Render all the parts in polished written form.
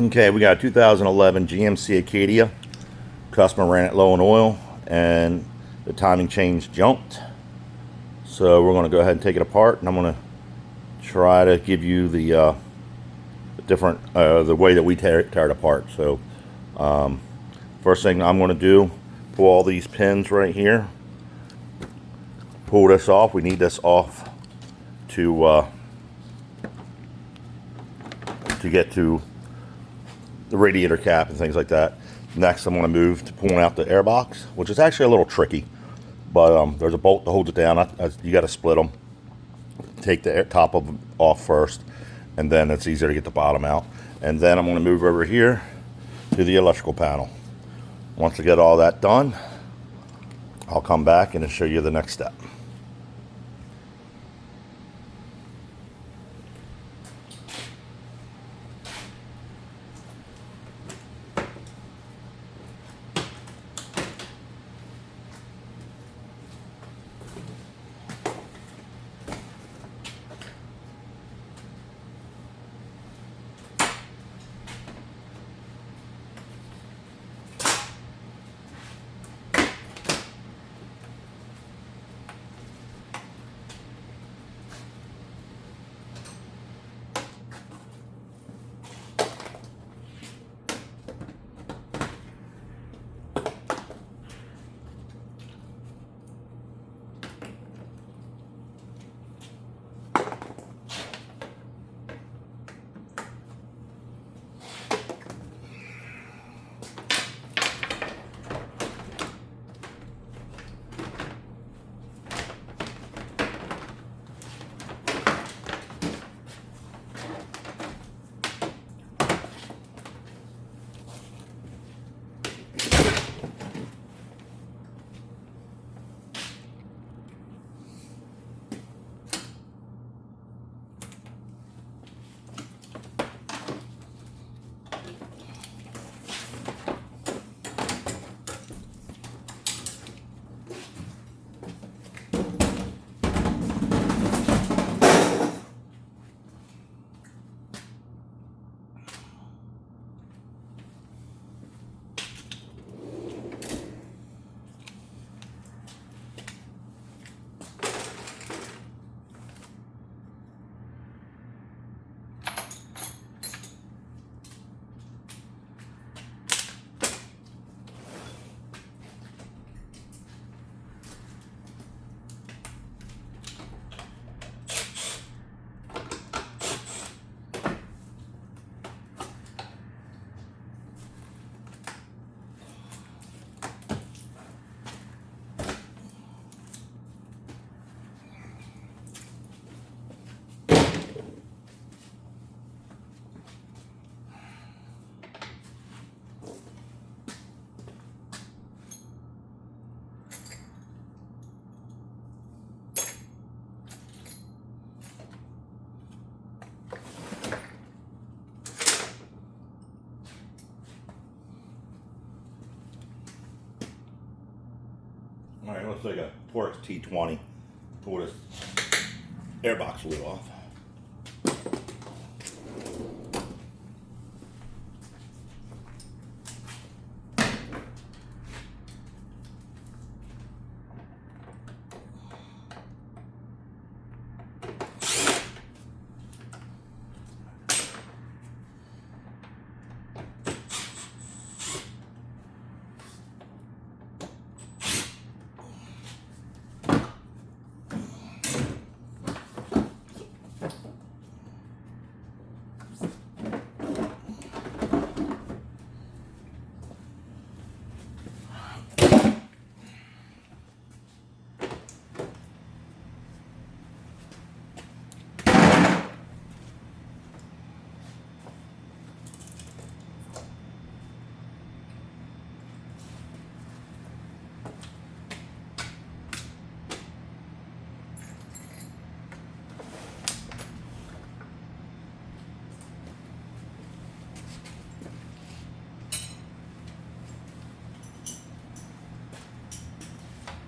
Okay, we got a 2011 GMC Acadia. Customer ran it low on oil and the timing chain jumped. So we're going to go ahead and take it apart, and I'm going to try to give you the the way that we tear it apart. So first thing I'm going to do, pull all these pins right here. Pull this off. We need this off to get to the radiator cap and things like that. Next, I'm going to move to pulling out the air box, which is actually a little tricky, but there's a bolt that holds it down. You got to split them. Take the top of them off first, and then it's easier to get the bottom out. And then I'm going to move over here to the electrical panel. Once I get all that done, I'll come back and show you the next step. All right, let's take a Torx T20, pull this airbox lid off.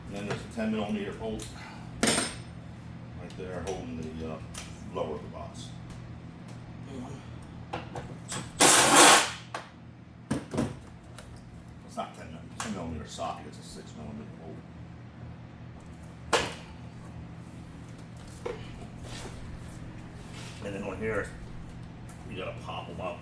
And then there's a 10mm bolt right there holding the lower of the box. It's not 10 millimeter socket, it's a 6 millimeter hole. And then on here, you gotta pop them up.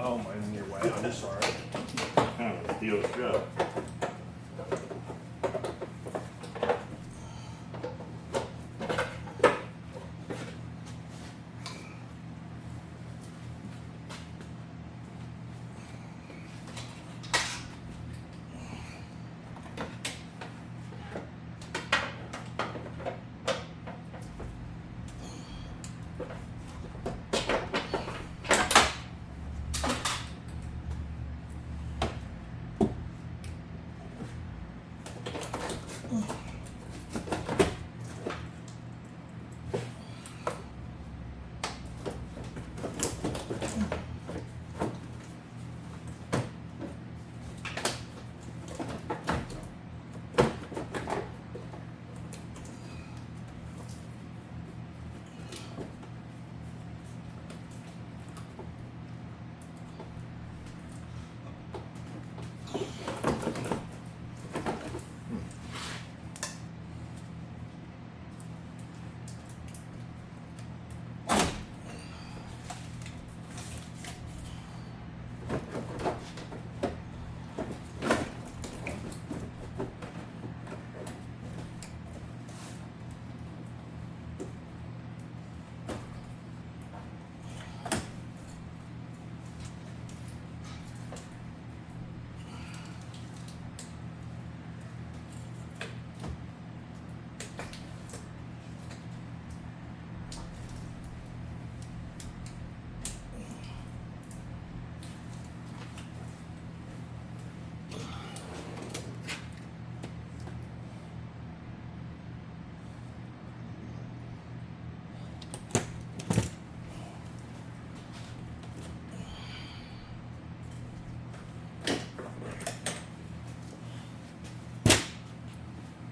Oh, mine's in your way. I'm sorry. Kind of a deal show.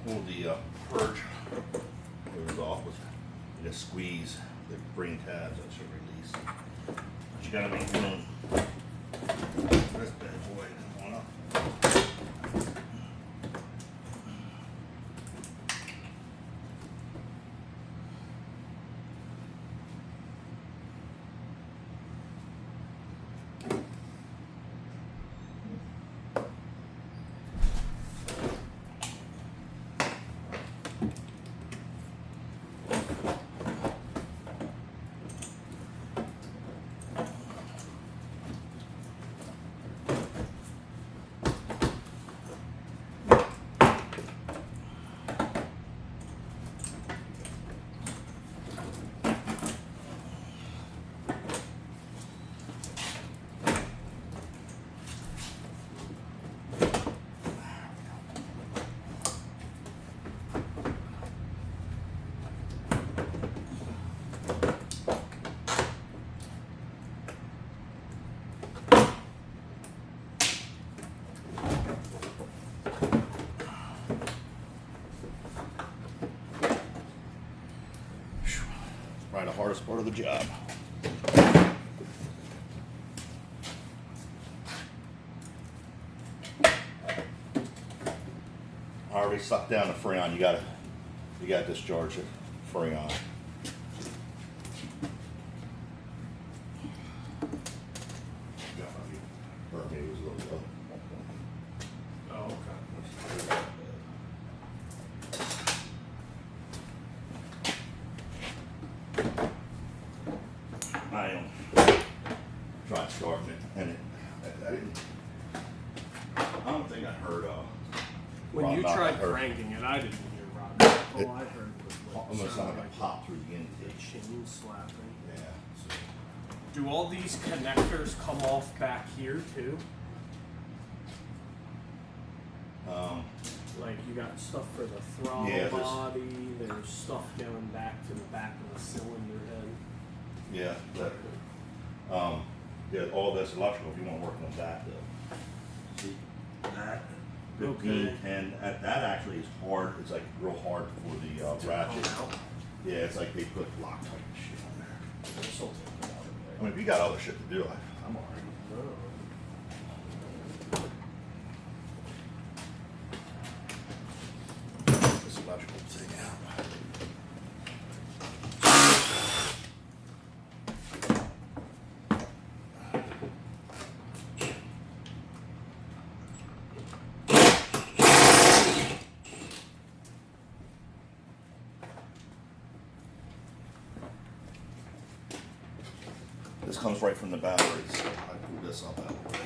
Pull the purge hose off with just squeeze the green tabs. That should release. But you gotta make room. This bad boy doesn't want up. Probably the hardest part of the job. I already sucked down the freon. You gotta discharge the freon. Or maybe it was a little low. Oh, okay. I tried starting it, and I didn't. I don't think I heard When you knock. tried I heard- cranking it, I didn't hear Rob knock. All I heard was Almost sounded like a a pop through the intake. chain slapping. Yeah. Do all these connectors come off back here too? So, Like you got stuff for the throttle Yeah, body. There's stuff going back to the back of the cylinder head. Yeah, yeah, all this electrical, if you want to work on that though. See, that, 15, Okay. 10, that actually is hard, it's like real hard for the ratchet. Come out. Yeah, it's like they put Loctite and shit on there. This will take it out I of mean, if you got other shit to do, I'm alright. there. This electrical thing out. This comes right from the battery, so I pulled this up out of the way.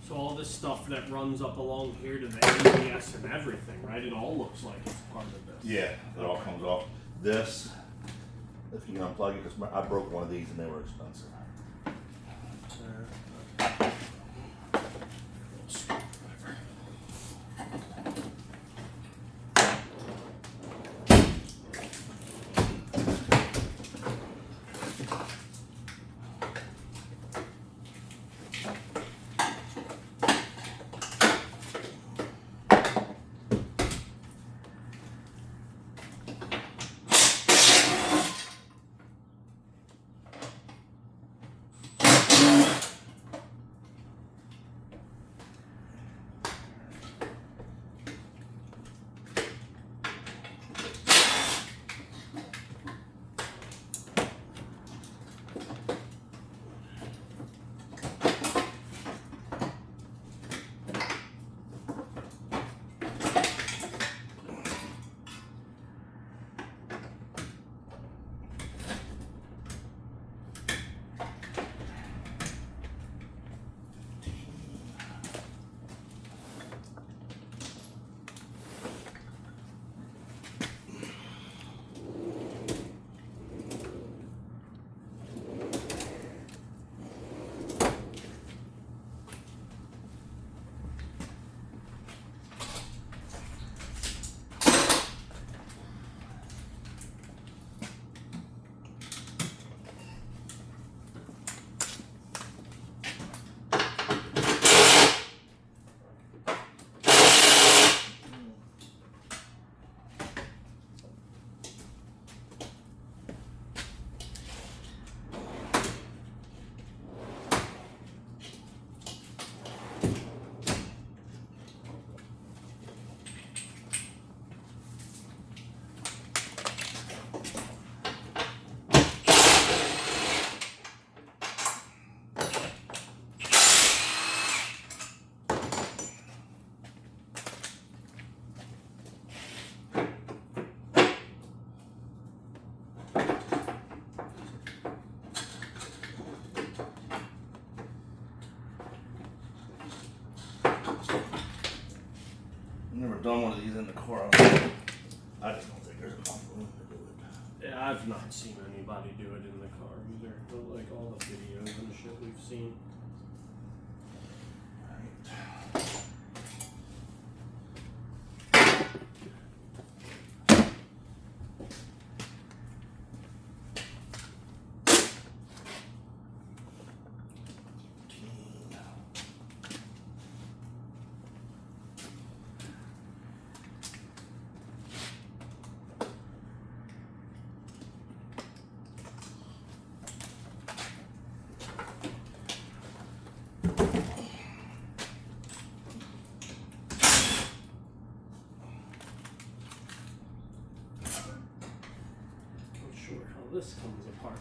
So all this stuff that runs up along here to the ABS and everything, right? It all looks like it's part of this. Yeah, it all comes off. This, if you can unplug it, because I broke one of these and they were expensive. done one of these in the car. I just don't think there's enough room to do it. Yeah, I've not seen anybody do it in the car either. But like all the videos and shit we've seen. This comes apart.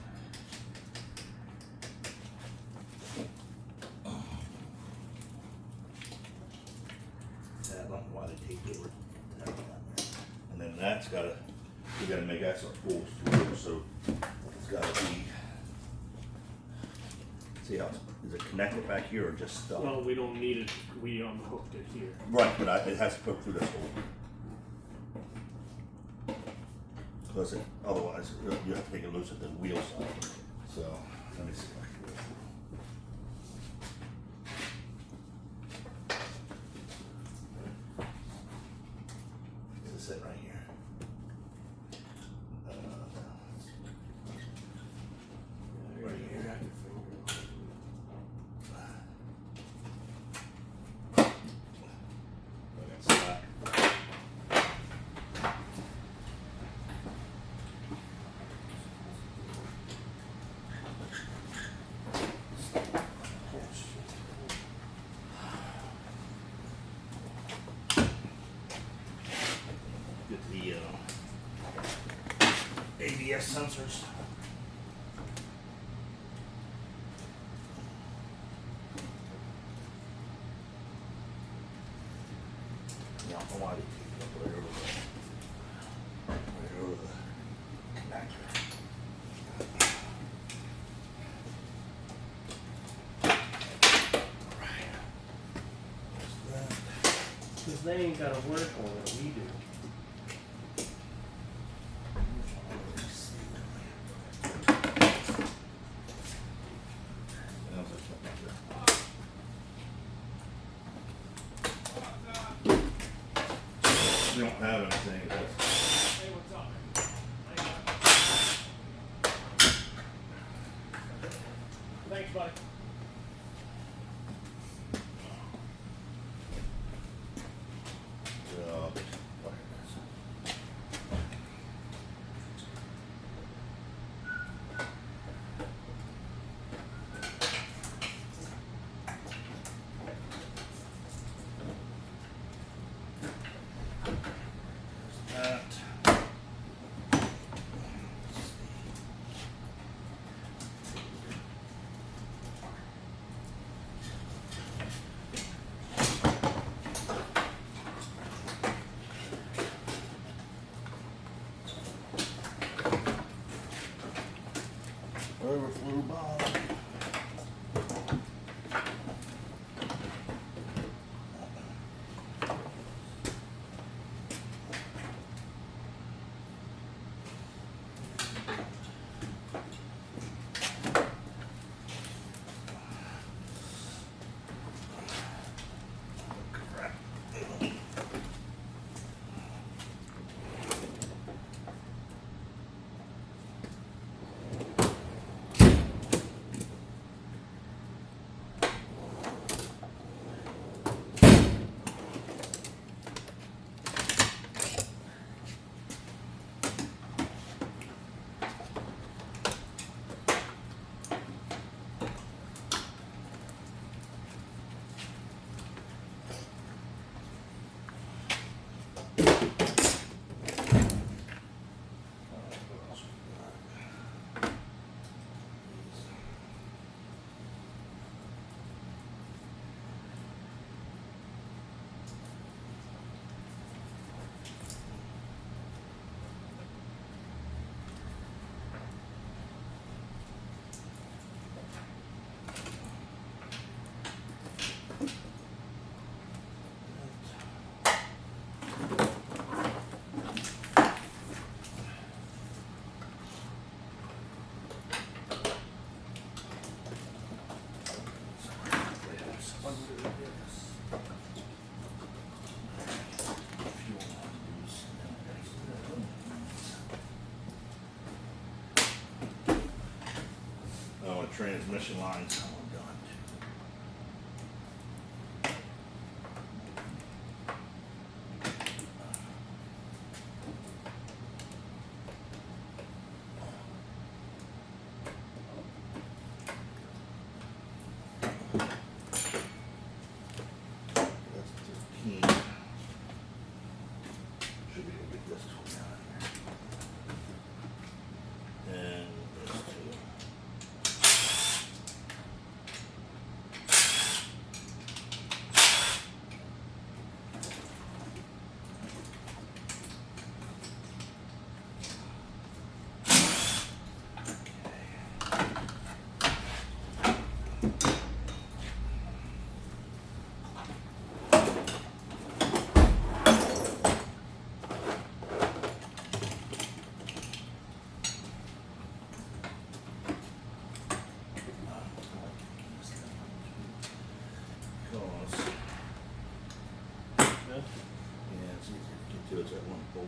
Yeah, I don't know why they take it. And then that's gotta, we gotta make that sort of full through, so it's gotta be. See how, is it connected back here or just stuck? Well, we don't need it. We unhooked it here. Right, but it has to go through this hole. Because otherwise, you have to take it loose at the wheel side. So, let me see if I can do it. This is it right here. Right here. That's that. Get the ABS sensors. Yeah, I don't know why they keep it up right over the connector. Because they ain't got to work on it. We do. We don't have anything. Hey, what's up? Thanks, buddy. under this. Oh, and transmission lines. Oh, God. That's 13. Should be able to get this 29. And this 2. Yeah, it's easier to get to. It's that one bolt.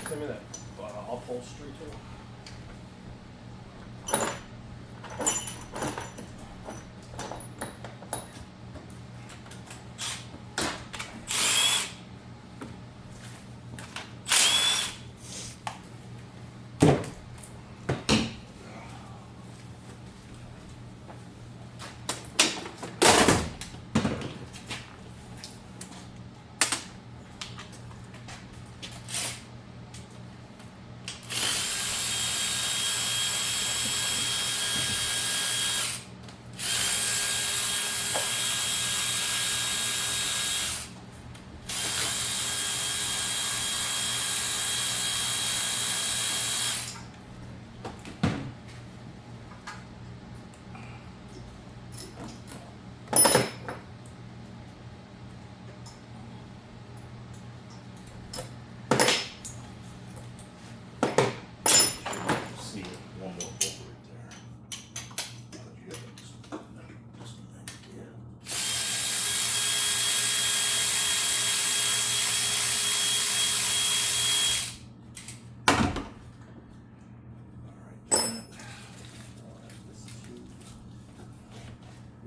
Give me that upholstery too.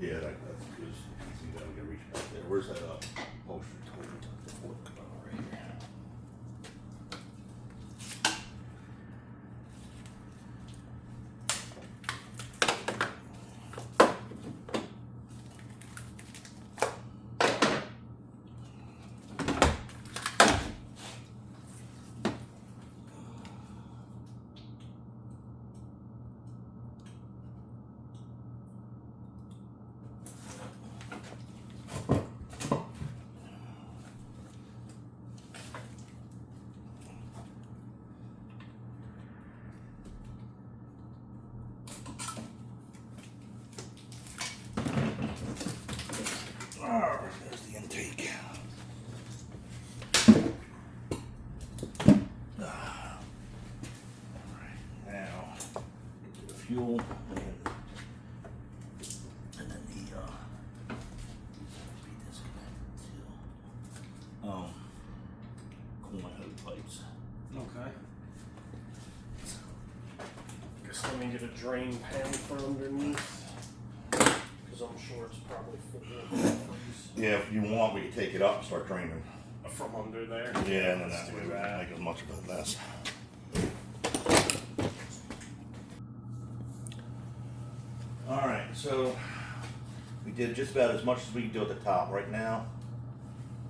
Yeah, that's good. See that we can reach back there. Where's that upholstery tool? The fork right here. Alright, there's the intake. Alright, now get to the fuel and then the be disconnected too. Coolant hose pipes. Okay. Guess let me get a drain pan for underneath. Because I'm sure it's probably full of freeze. Yeah, if you want, we can take it up and start draining. From under there? Yeah, and then Let's that do way we that. don't make as much of a mess. Alright, so we did just about as much as we can do at the top. Right now,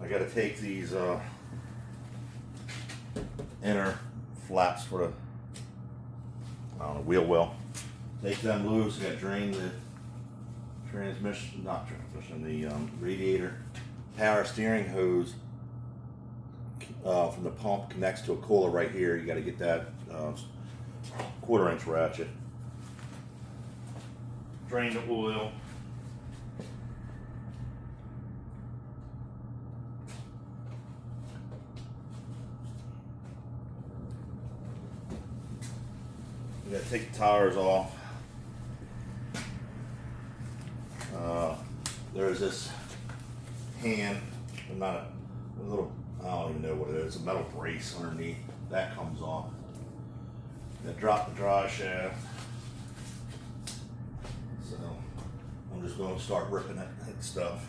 I gotta take these inner flaps for the, I don't know, wheel well. Take them loose. You got to drain the transmission, not transmission, the radiator. Power steering hose from the pump connects to a cooler right here. You got to get that 1/4-inch ratchet. Drain the oil. You got to take the tires off. There's this hand, not a little, I don't even know what it is, a metal brace underneath. That comes off. Then drop the drive shaft. So I'm just going to start ripping that stuff.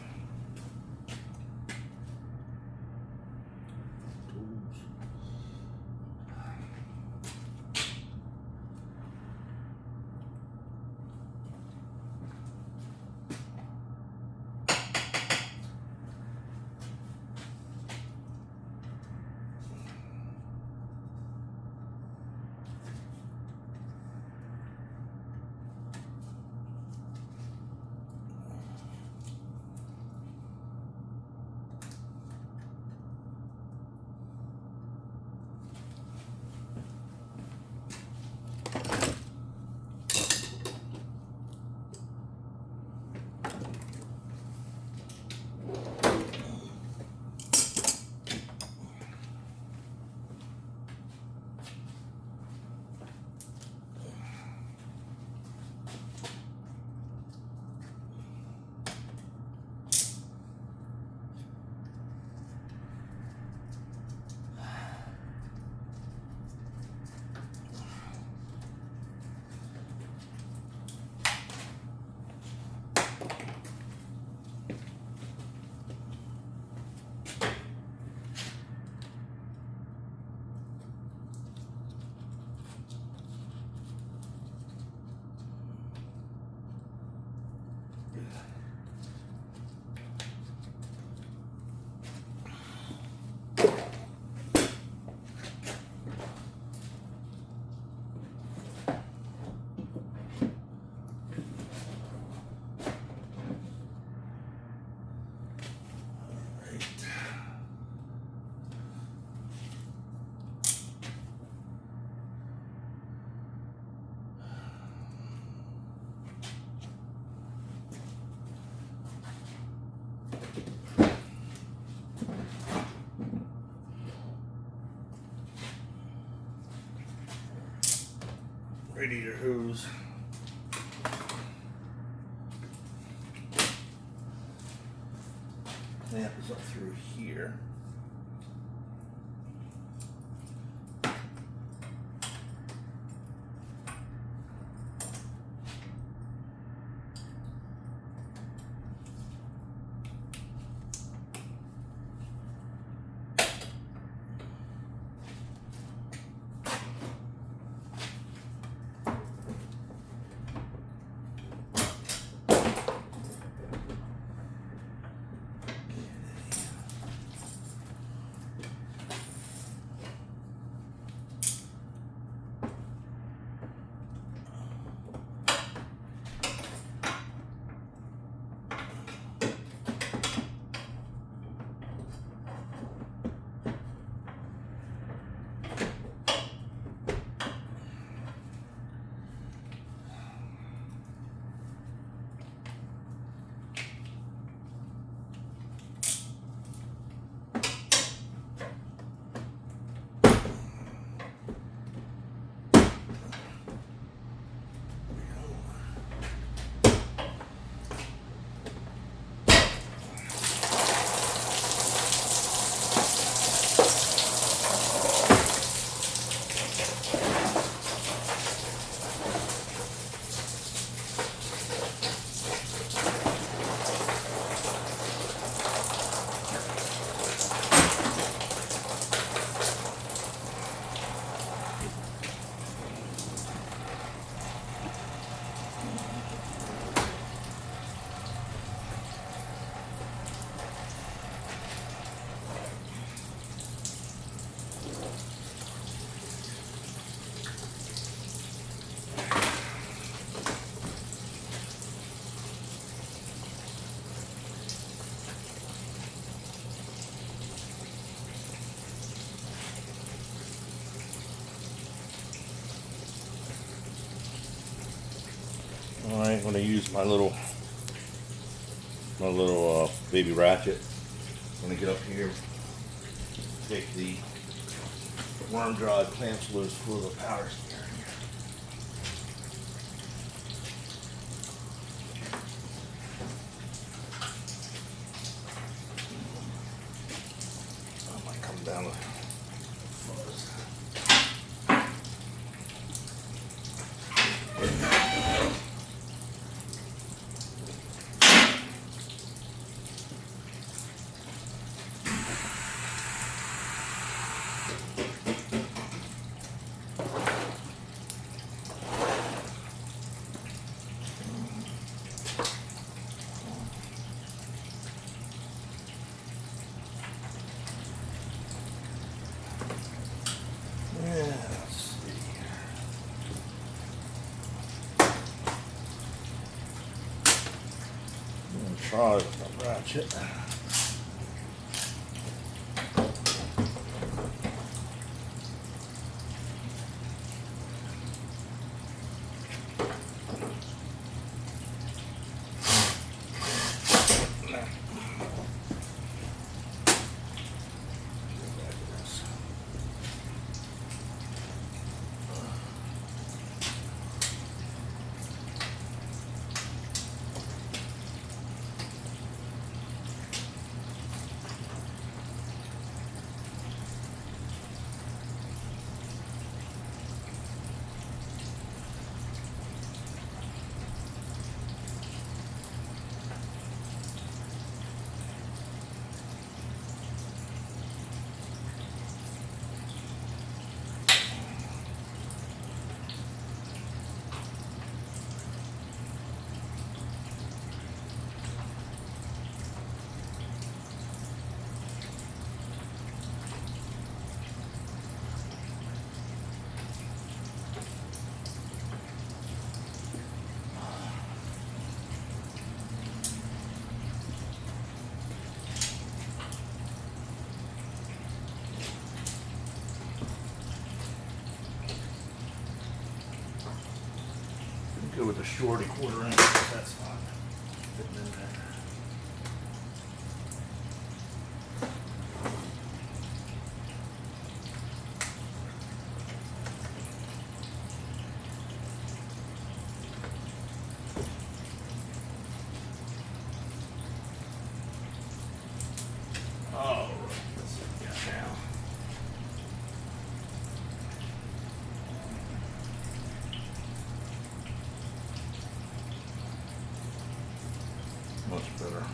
Radiator hose. Clamp is up through here. I'm going to use my little baby ratchet. I'm going to get up here, take the worm drive clamps loose for the power steering. I might come down with fuzz. Yeah, let's see. I'm gonna try with the ratchet. Go with the shorty 1/4 inch. That's not fitting in there. All right, let's see what we got now. Much better.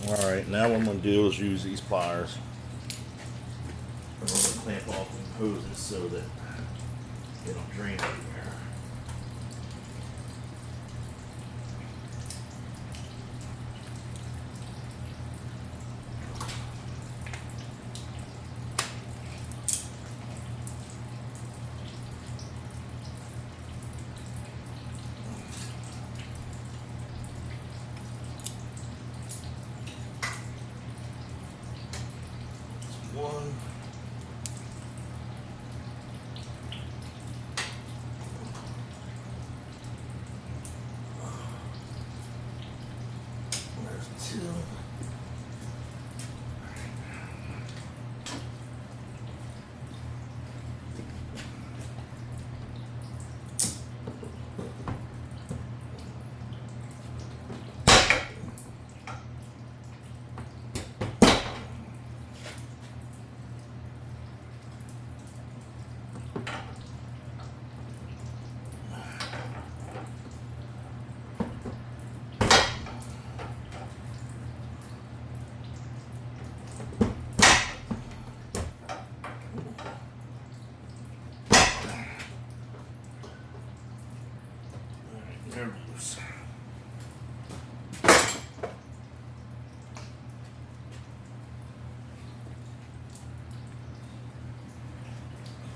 All right, now what I'm going to do is use these pliers. I'm going to clamp off the hoses so that they don't drain everywhere. One. There's two.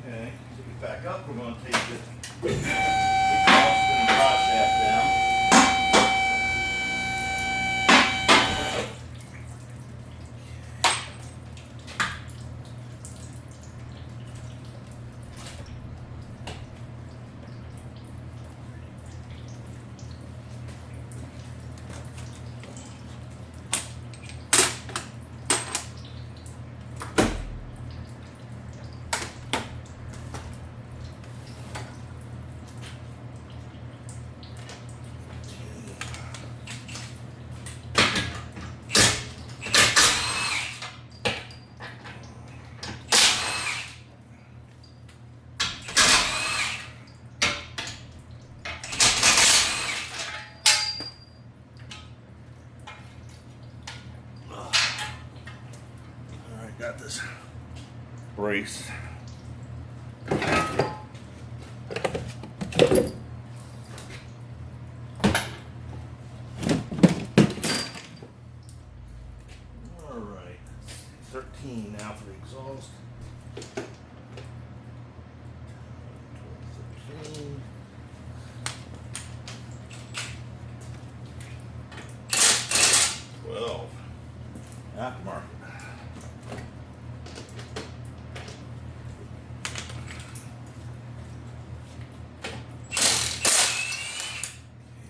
Okay, take it back up. We're going to take the exhaust and the drive shaft down. Alright, got this brace. Alright, 13 now for the exhaust. 13. 12. Aftermarket.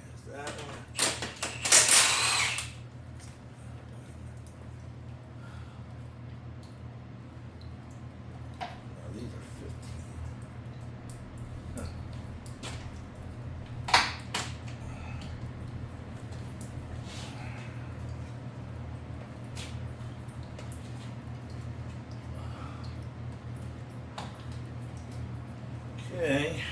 Here's that one. Now these are 15. Okay.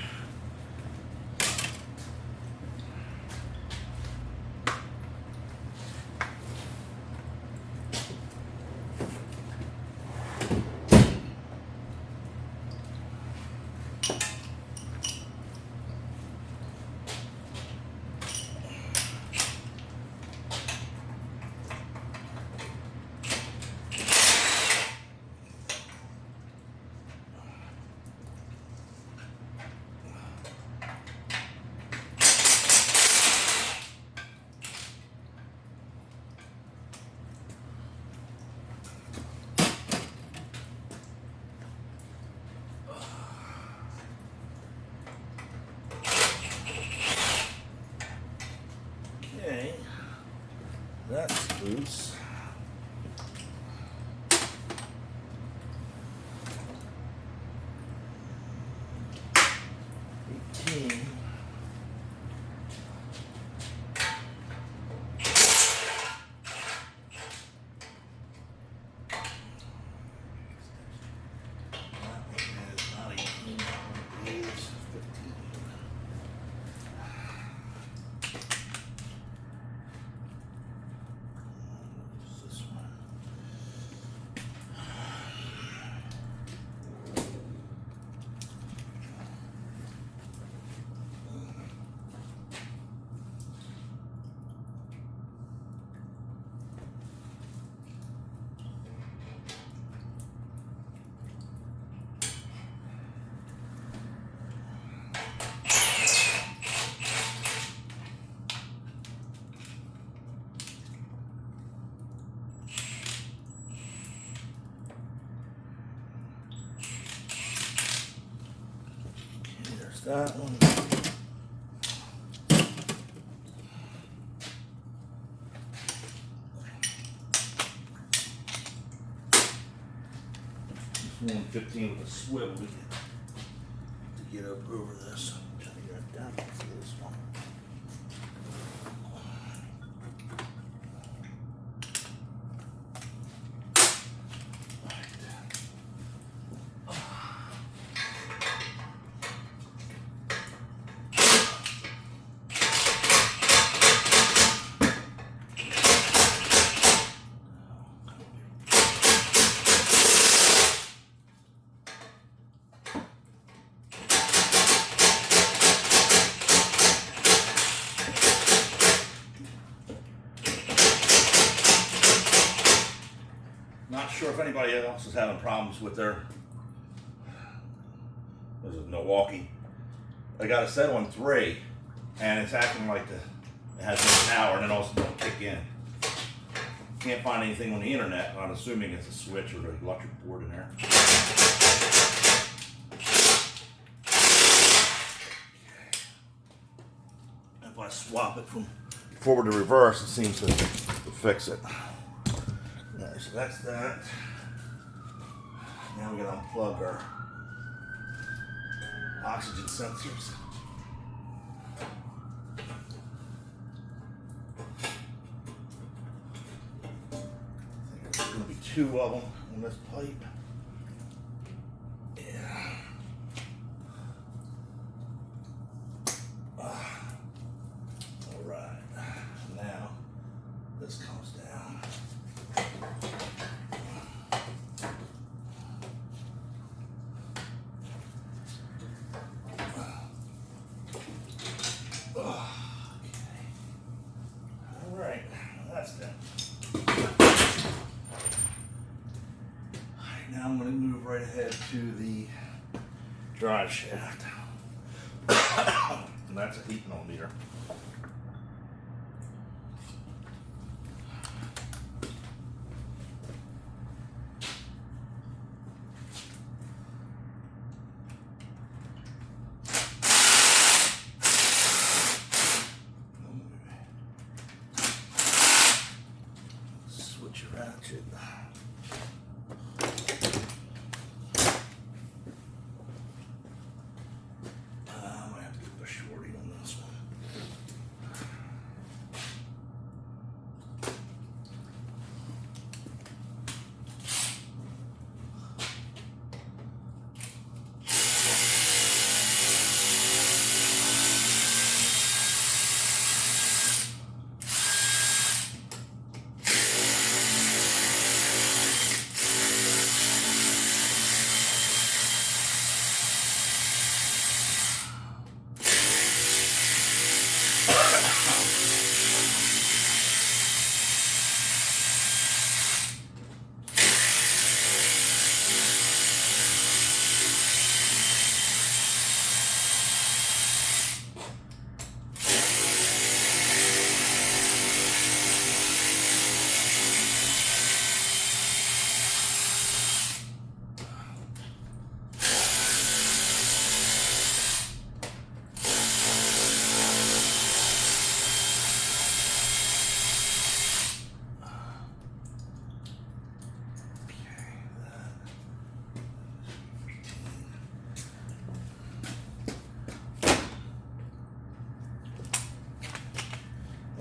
Okay, that's loose. 18. That one is not 18, that one is 15. This one. There's that one. This one 15 with a swivel to get up over this. I'm trying to get it down for this one. Not sure if anybody else is having problems with their This is Milwaukee. I got it set on 3, and it's acting like it has no power, and then also don't kick in. Can't find anything on the internet. I'm assuming it's a switch or the electric board in there. If I swap it from forward to reverse, it seems to fix it. Alright, so that's that. Now we're gonna unplug our oxygen sensors. I think there's gonna be 2 of them on this pipe. Yeah. All right. Now this comes down. Alright, that's done. Alright, now I'm going to move right ahead to the drive shaft. And that's a 8mm. Switch ratchet. I might have to do a shorty on this one.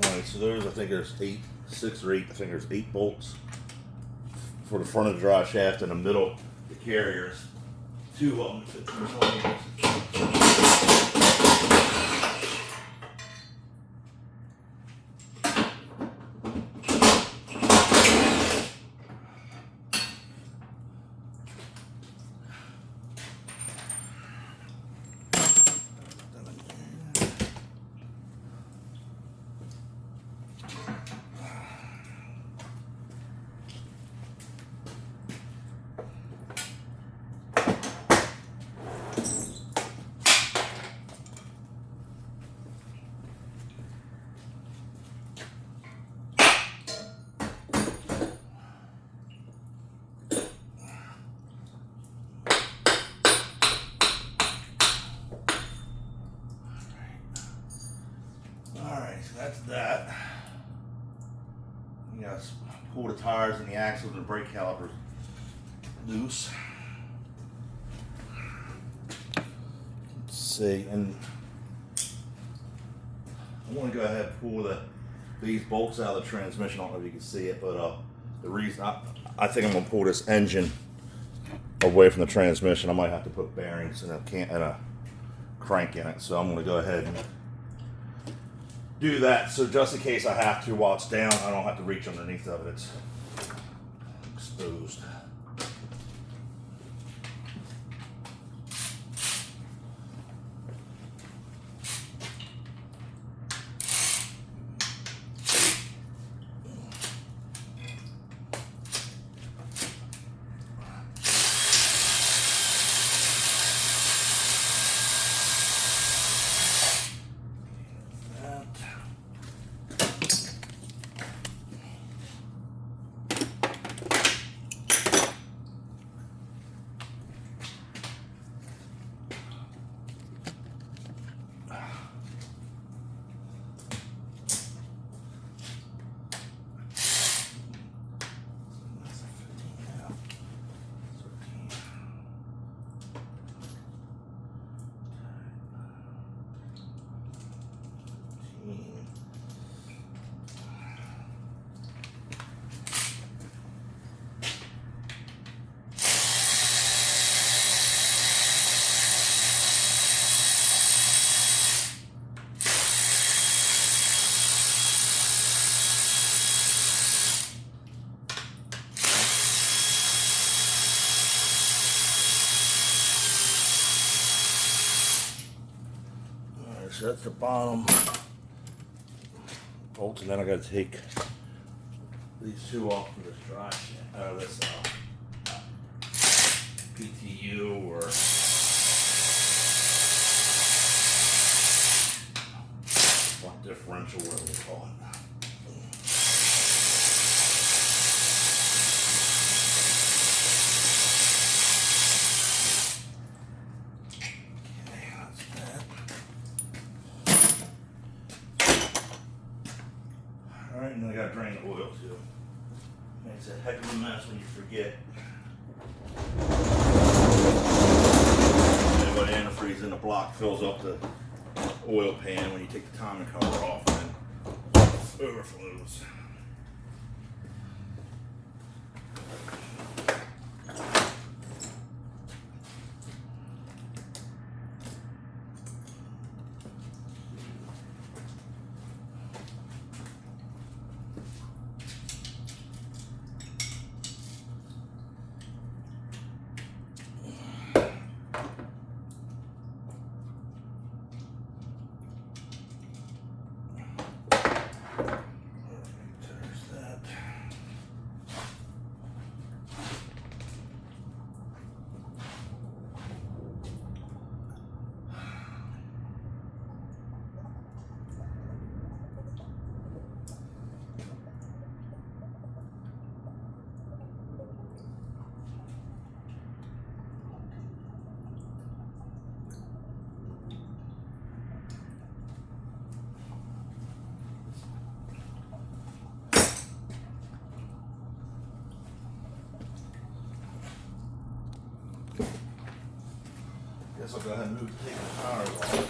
Alright, so there's, I think there's 6 or 8, I think there's 8 bolts for the front of the drive shaft. In the middle, the carriers, 2 of them fit through Alright, so that's that. You gotta pull the tires and the axles and the brake calipers loose. Let's see, and I want to go ahead and pull these bolts out of the transmission. I don't know if you can see it, but the reason I think I'm gonna pull this engine away from the transmission. I might have to put bearings and a crank in it, so I'm gonna go ahead and do that, so just in case I have to while it's down, I don't have to reach underneath of it. It's exposed. So that's the bottom bolts, and then I got to take these two off for this this PTU or what differential, whatever they call it. Alright, and then I gotta drain the oil too. Makes a heck of a mess when you forget. Anybody antifreeze in the block fills up the oil pan when you take the timing cover off and then overflows. Guess I'll go ahead and move to take the tires off.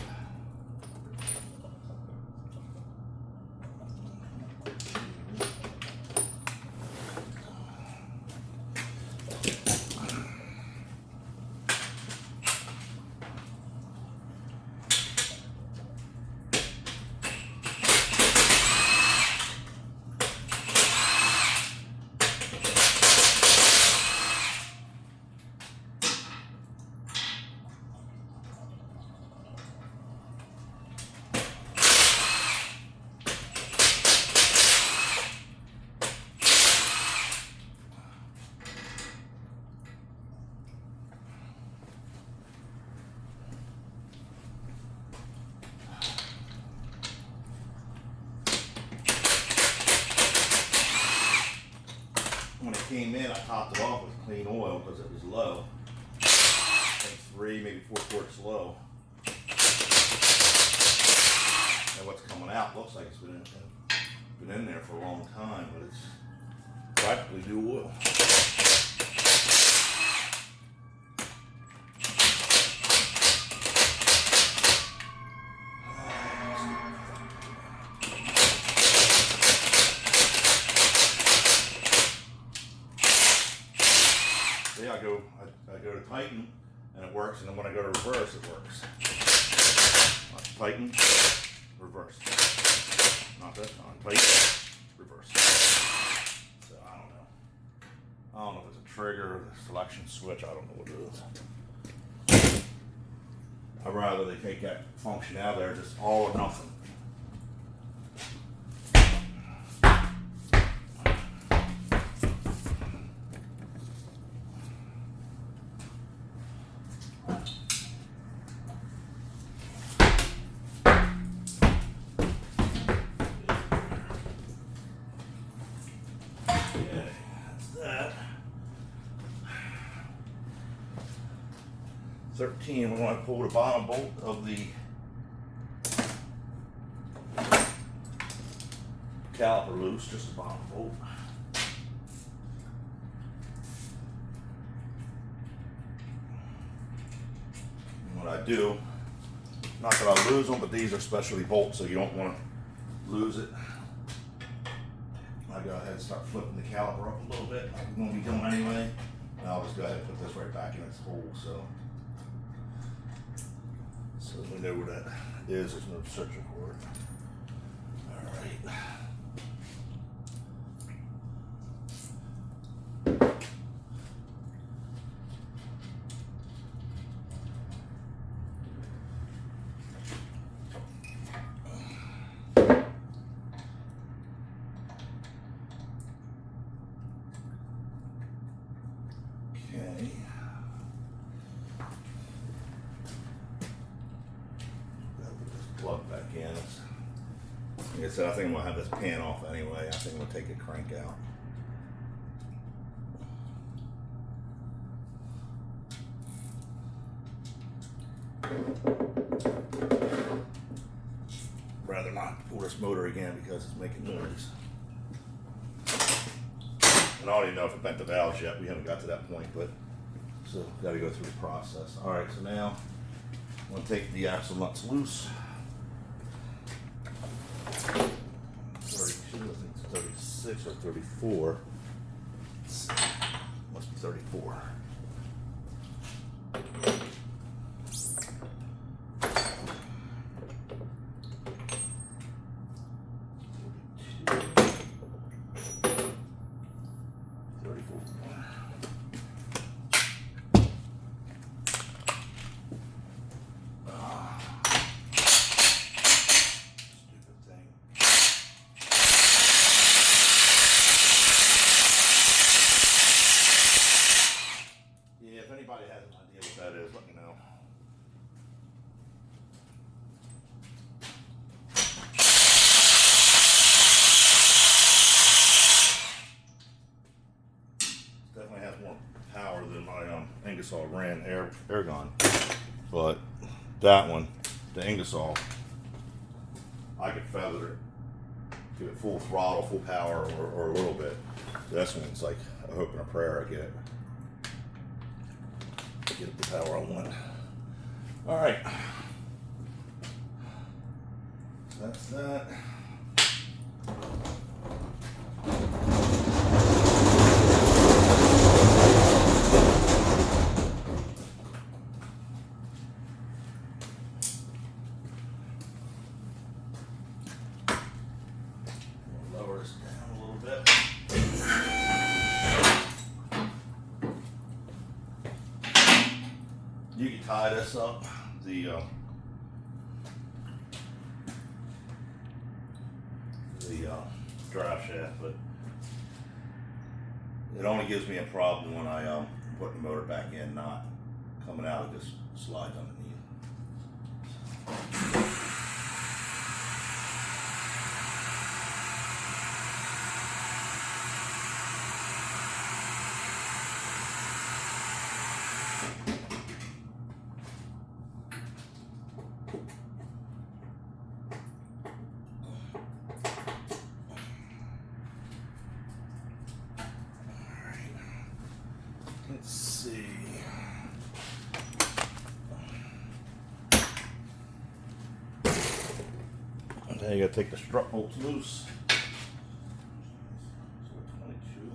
When it came in, I topped it off with clean oil because it was low. I think 3, maybe 4 quarts low. And what's coming out looks like it's been in there for a long time, but it's practically new oil. See, I go to tighten and it works, and then when I go to reverse, it works. Tighten, reverse. Not that time. Tighten, reverse. So I don't know. I don't know if it's a trigger or the selection switch. I don't know what it is. I'd rather they take that function out of there, just all or nothing. That 13, we're going to pull the bottom bolt of the caliper loose, just the bottom bolt. And what I do, not that I lose them, but these are specialty bolts, so you don't want to lose it. I go ahead and start flipping the caliper up a little bit, like I'm going to be doing anyway. And I'll just go ahead and put this right back in its hole, so we know where that is. There's no searching for it. All right. Like I said, I think I'm gonna have this pan off anyway. I think I'm gonna take the crank out. Rather not pull this motor again because it's making noise. And I don't even know if it bent the valves yet. We haven't got to that point, but so got to go through the process. All right, so now I'm gonna take the axle nuts loose. 32, I think it's 36 or 34. Must be 34. If anybody has an idea what that is, let me know. Definitely has more power than my Ingersoll Rand air gun, but that one, the Ingersoll, I could feather it, give it full throttle, full power, or a little bit. This one's like a hope and a prayer I get it. Get the power I want. All right, so that's that. We'll lower this down a little bit. You can tie this up, the drive shaft, but it only gives me a problem when I put the motor back in, not coming out. It just slides underneath. Let's see. Now you gotta take the strut bolts loose. So 22.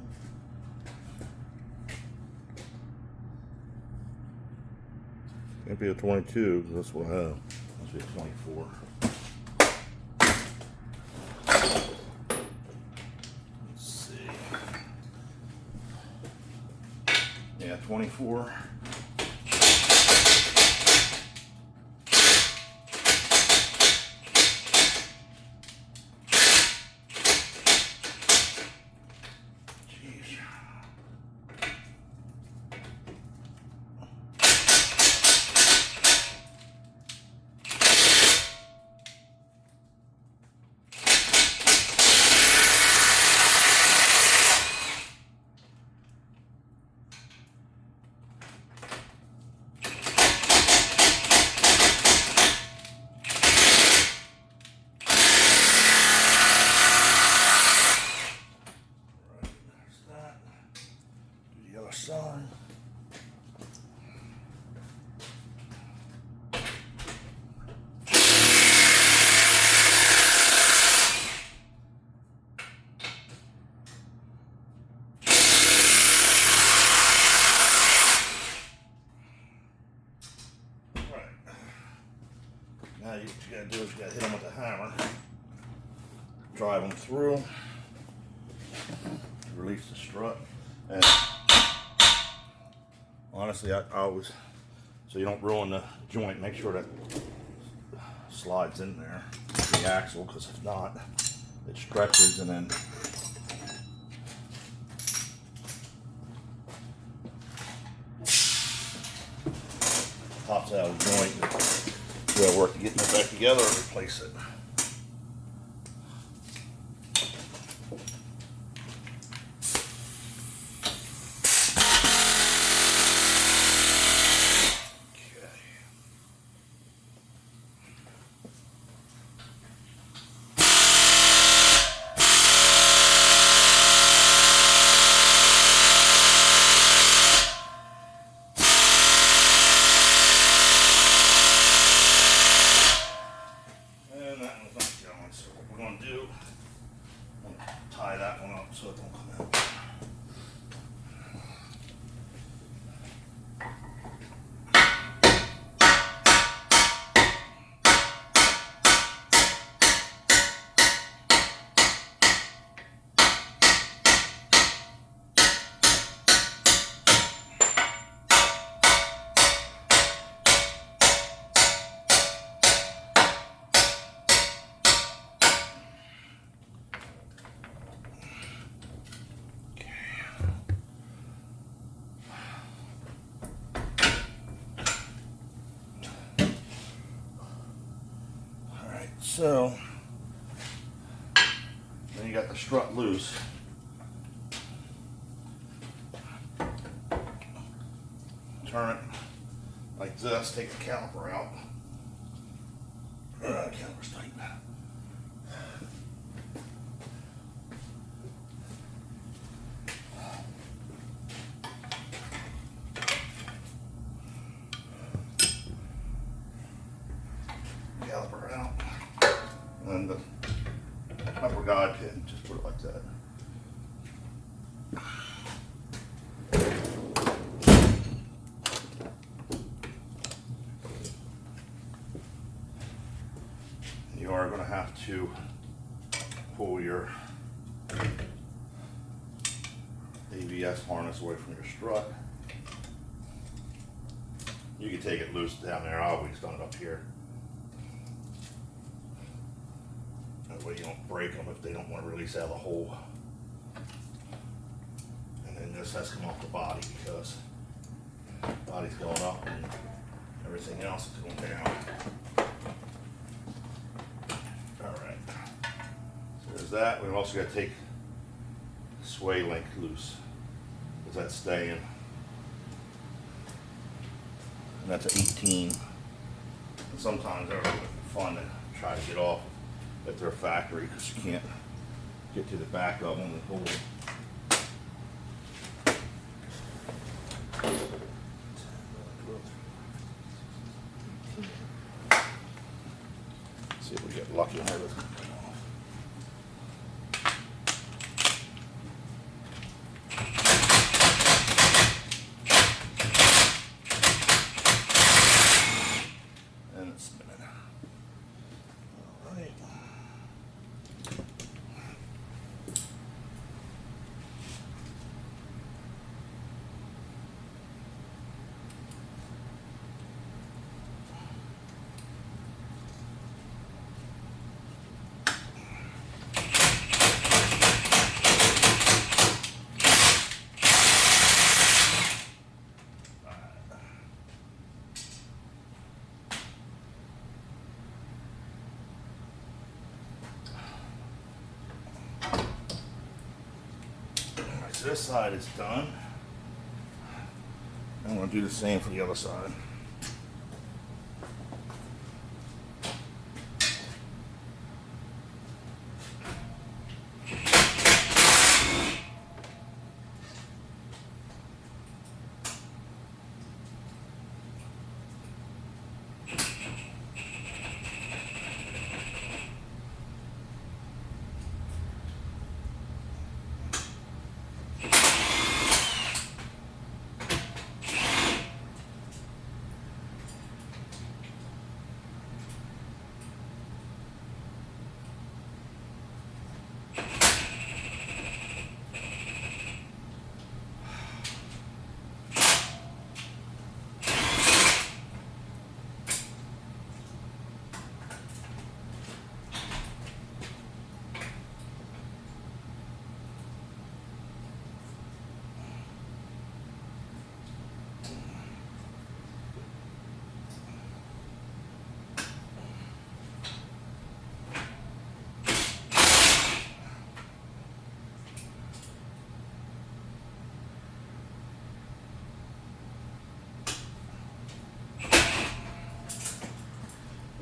Can't be a 22 because that's what I have. Must be a 24. Let's see. Yeah, 24. Jeez. Side. Right. Now what you gotta do is you gotta hit them with the hammer, drive them through, release the strut, and honestly, I always, so you don't ruin the joint, make sure that slides in there, the axle, because if not, it stretches and then pops out of the joint. You gotta work to get it back together and replace it. So then you got the strut loose. Turn it like this, take the caliper out. Caliper's tight. Caliper out. And the upper guide pin, just put it like that. You are going to have to pull your ABS harness away from your strut. You can take it loose down there. I always done it up here. That way you don't break them if they don't want to release out of the hole. And then this has to come off the body because the body's going up and everything else is going down. Alright, so there's that. We've also got to take the sway link loose because that's staying. And that's an 18. And sometimes they're a little bit fun to try to get off at their factory because you can't get to the back of them and hold it. See if we get lucky and have it come off. And it's spinning. All right. So this side is done. I'm going to do the same for the other side.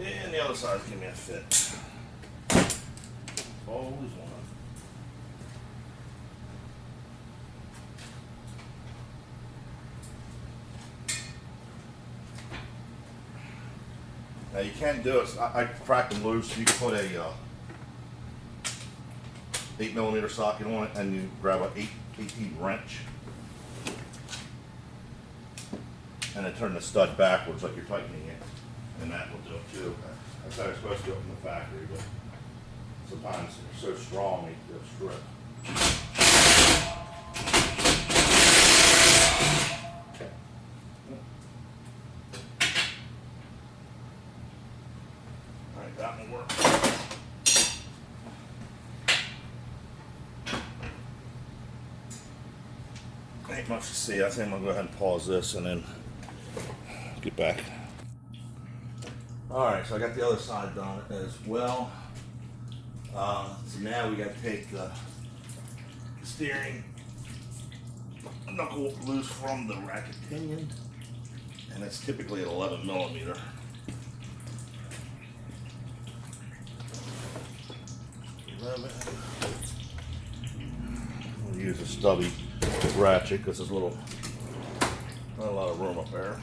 And the other side, give me a fit. Always one. Now you can't do it. I crack them loose. You can put a 8mm socket on it, and you grab an 18 wrench, and then turn the stud backwards like you're tightening it. And that will do it too. That's how it's supposed to do it from the factory, but sometimes they're so strong they'll strip. Alright, that one worked. Ain't much to see. I think I'm gonna go ahead and pause this and then get back. Alright, so I got the other side done as well. So now we got to take the steering knuckle loose from the racket pinion, and it's typically at 11 millimeter. We'll use a stubby ratchet because there's not a lot of room up there.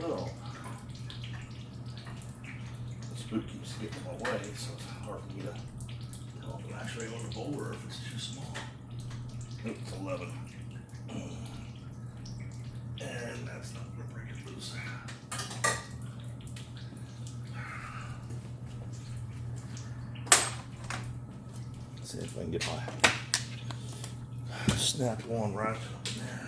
Well, this boot keeps getting in my way, so it's hard for me to tell if I'm actually on the bowl or if it's too small. It's 11. And that's not going to break it loose. Let's see if I can get my snap-on ratchet up in there.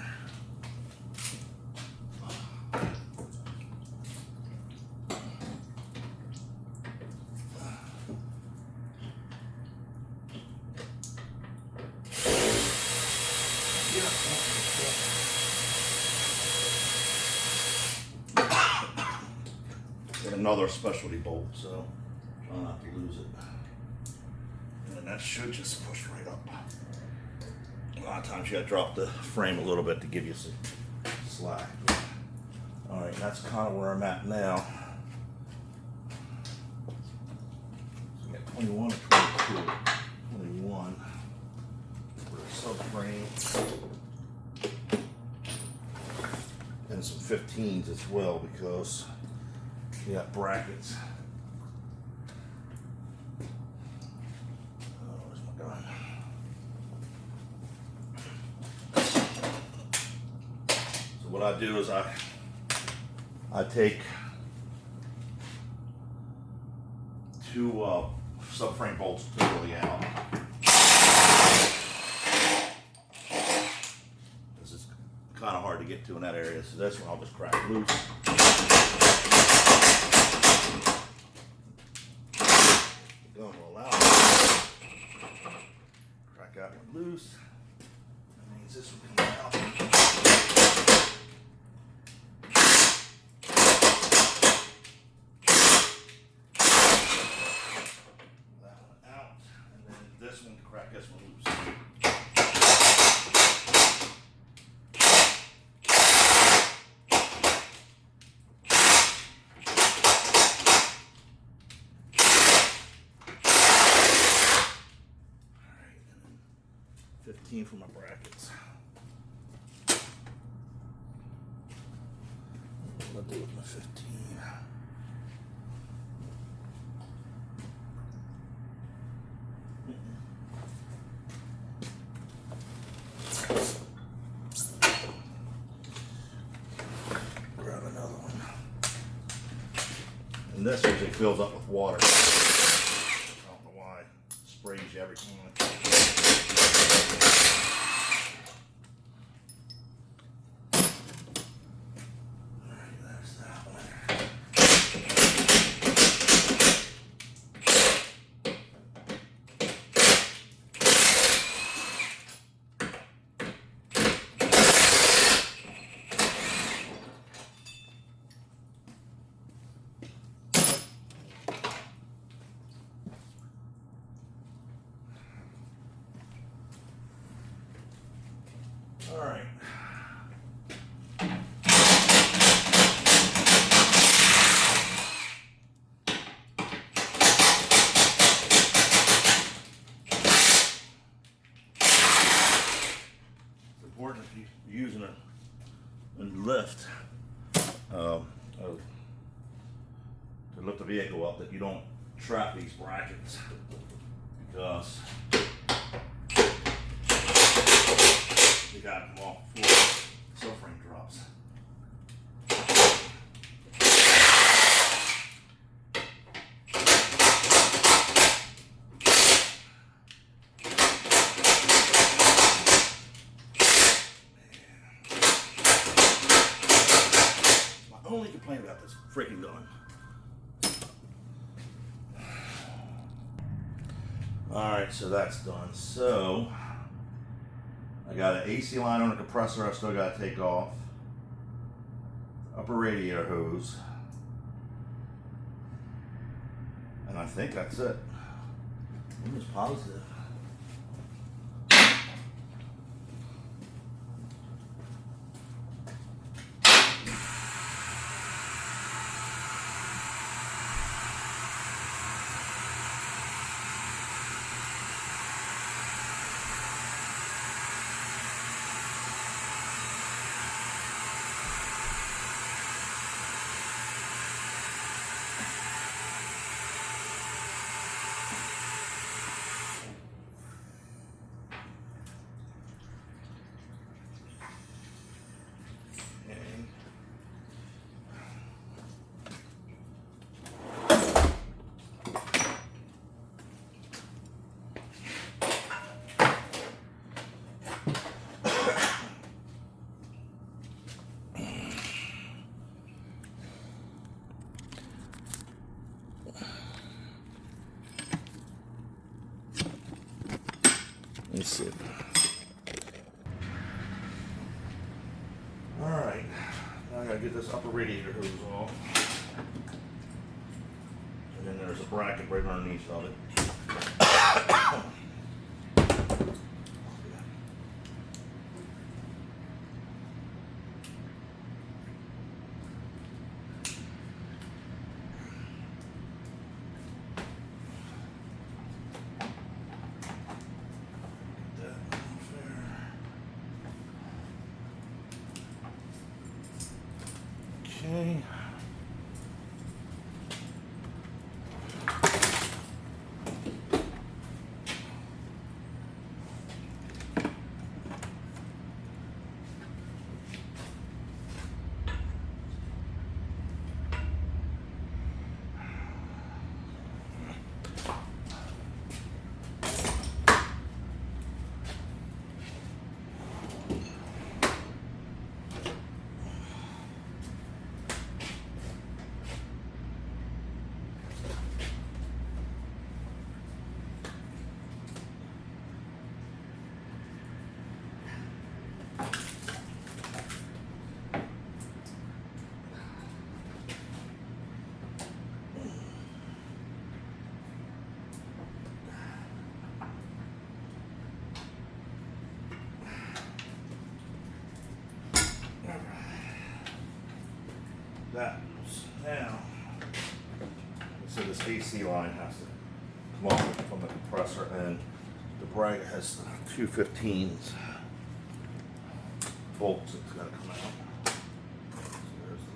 Get another specialty bolt, so try not to lose it. And that should just push right up. A lot of times you gotta drop the frame a little bit to give you some slack. Alright, that's kind of where I'm at now. So we got 21 and 22. 21 for the subframe. And some 15s as well because we got brackets. Oh, where's my gun? So what I do is I take two subframe bolts totally out. This is kind of hard to get to in that area, so this one I'll just crack loose. The gun will allow me to crack that one loose. That means this one comes out. That one out, and then this one to crack this one loose. Alright, and then 15 for my brackets. What do I do with my 15? Grab another one. And this usually fills up with water. I don't know why. It sprays you every time. Alright, there's that one. All right. It's important if you're using a lift to lift the vehicle up that you don't trap these brackets because they got to come off before the subframe drops. only complain about this freaking gun. Alright, so that's done. So, I got an AC line on the compressor I still got to take off. Upper radiator hose. And I think that's it. I'm just positive. Let's see. Alright, now I gotta get this upper radiator hose off. And then there's a bracket right underneath of it. Okay. That now, so this AC line has to come off from the compressor, and the bracket has 215s bolts that's got to come out. So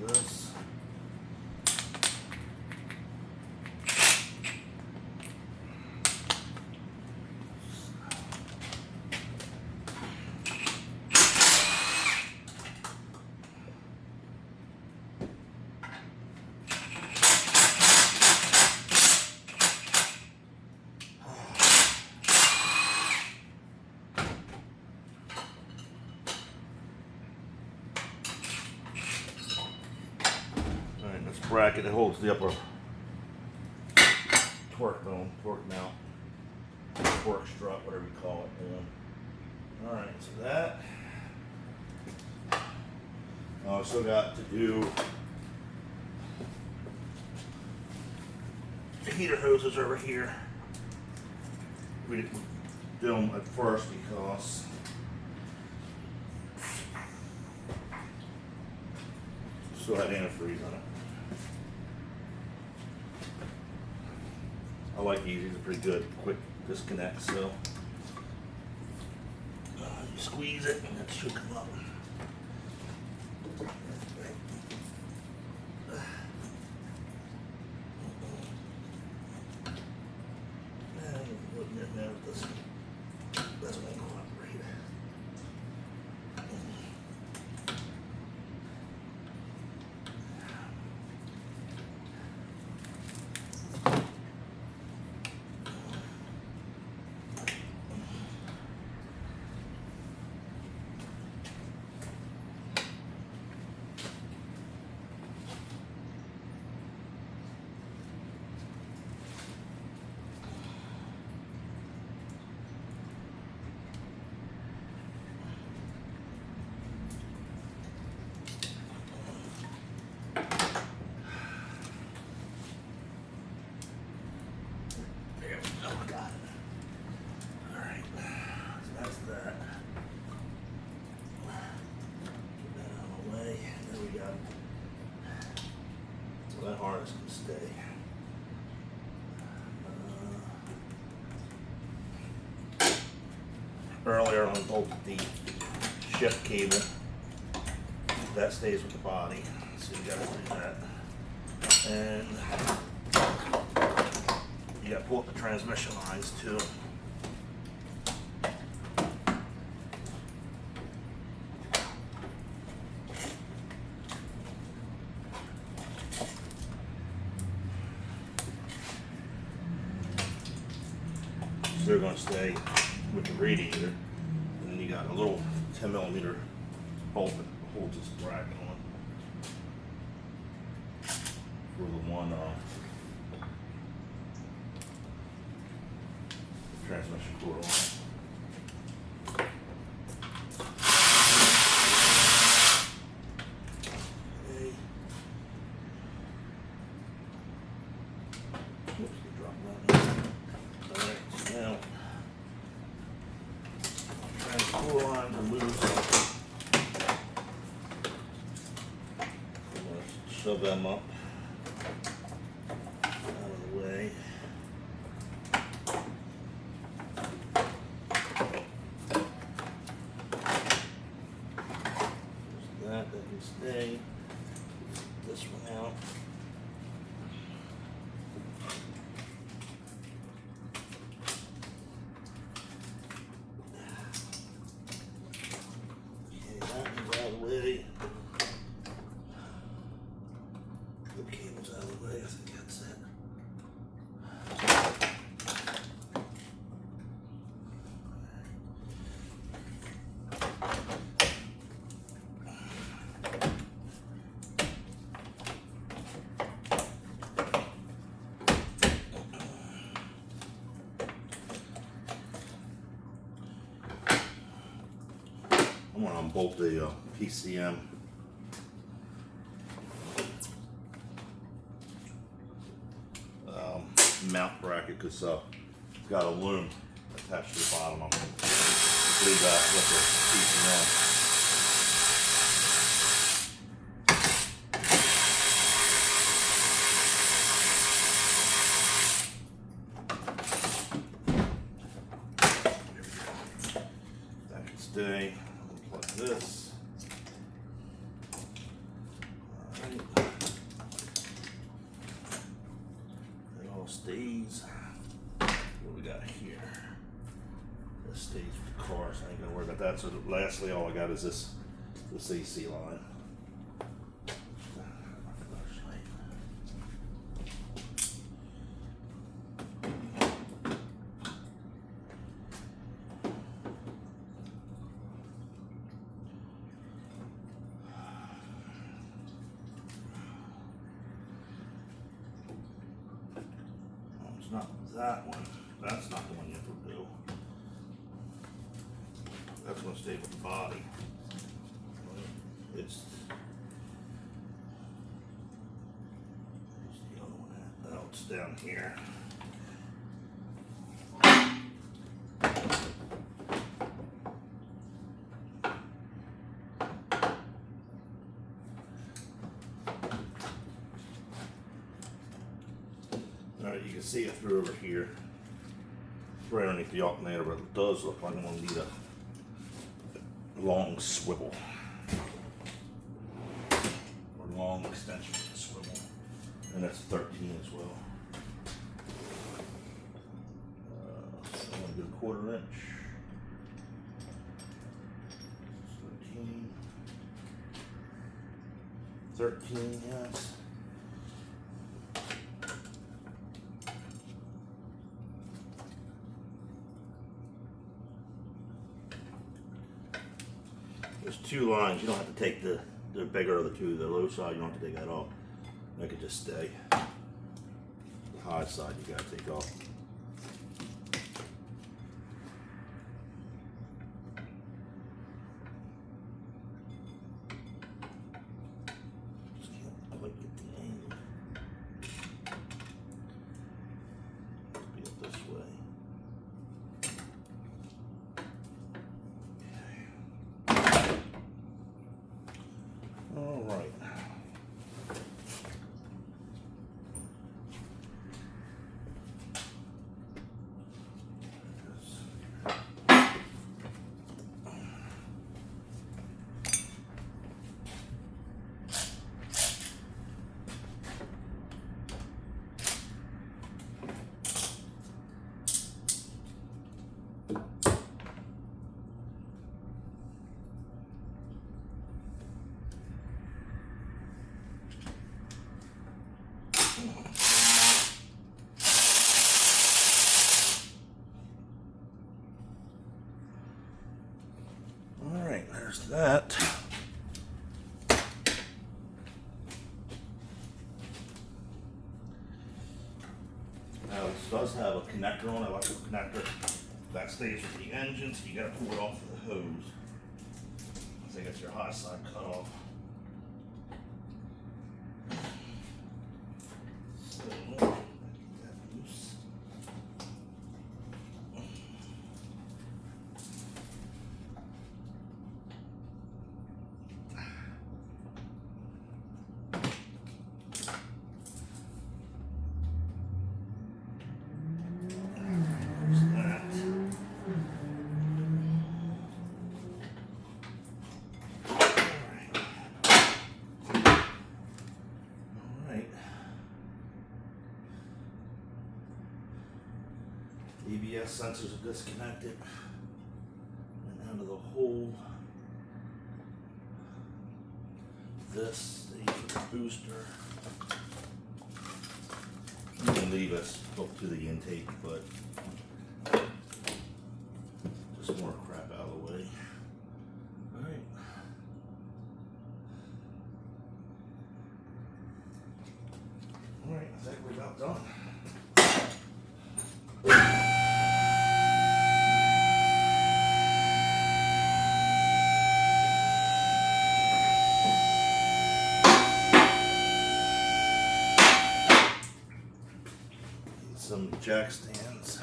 there's this. Bracket that holds the upper torque mount, torque strut, whatever you call it. All right, so that. I still got to do the heater hoses over here. We didn't do them at first because still had antifreeze on it. I like these. These are pretty good, quick disconnect. So you squeeze it, and it should come up. And looking at there with this, that's going to go up right here. got. So that harness can stay. Earlier I unbolted the shift cable. That stays with the body, so you gotta do that. And you gotta pull up the transmission lines too. So they're gonna stay with the radiator, and then you got a little 10mm bolt that holds this bracket on for the one transmission cord on. Okay. Oops, you dropped that in. Alright, so now transfer lines are loose. Shove them up out of the way. There's that can stay. This one out. Okay, that one's out of the way. The cable's out of the way, I think that's it. I'm going to unbolt the PCM. Mount bracket, because it's got a loom attached to the bottom. I'm going to leave that with the PCM. That can stay. Unplug this. Alright. It all stays. What we got here? This stays with the car, so I ain't gonna worry about that. So lastly, all I got is this AC line. It's not that one. That's not the one you have to do. That's going to stay with the body. It's the other one. Oh, it's down here. Alright, you can see it through over here. It's right underneath the alternator, but it does look like I'm going to need a long swivel. Or long extension of the swivel. And that's 13 as well. So I'm going to do a 1/4 inch. 13, yes. There's 2 lines. You don't have to take the bigger of the 2. The low side, you don't have to take that off. That could just stay. The high side, you gotta take off. Just can't quite get the angle. Be it this way. All right. that. Now this does have a connector on it, electrical connector. That stays with the engine, so you gotta pull it off with the hose. I think it's your high side cut off. So, get that loose. ABS sensors are disconnected, and under the hole, this stays with the booster. You can leave us hooked to the intake, but just more crap out of the way. Alright. Alright, I think we're about done. Some jack stands.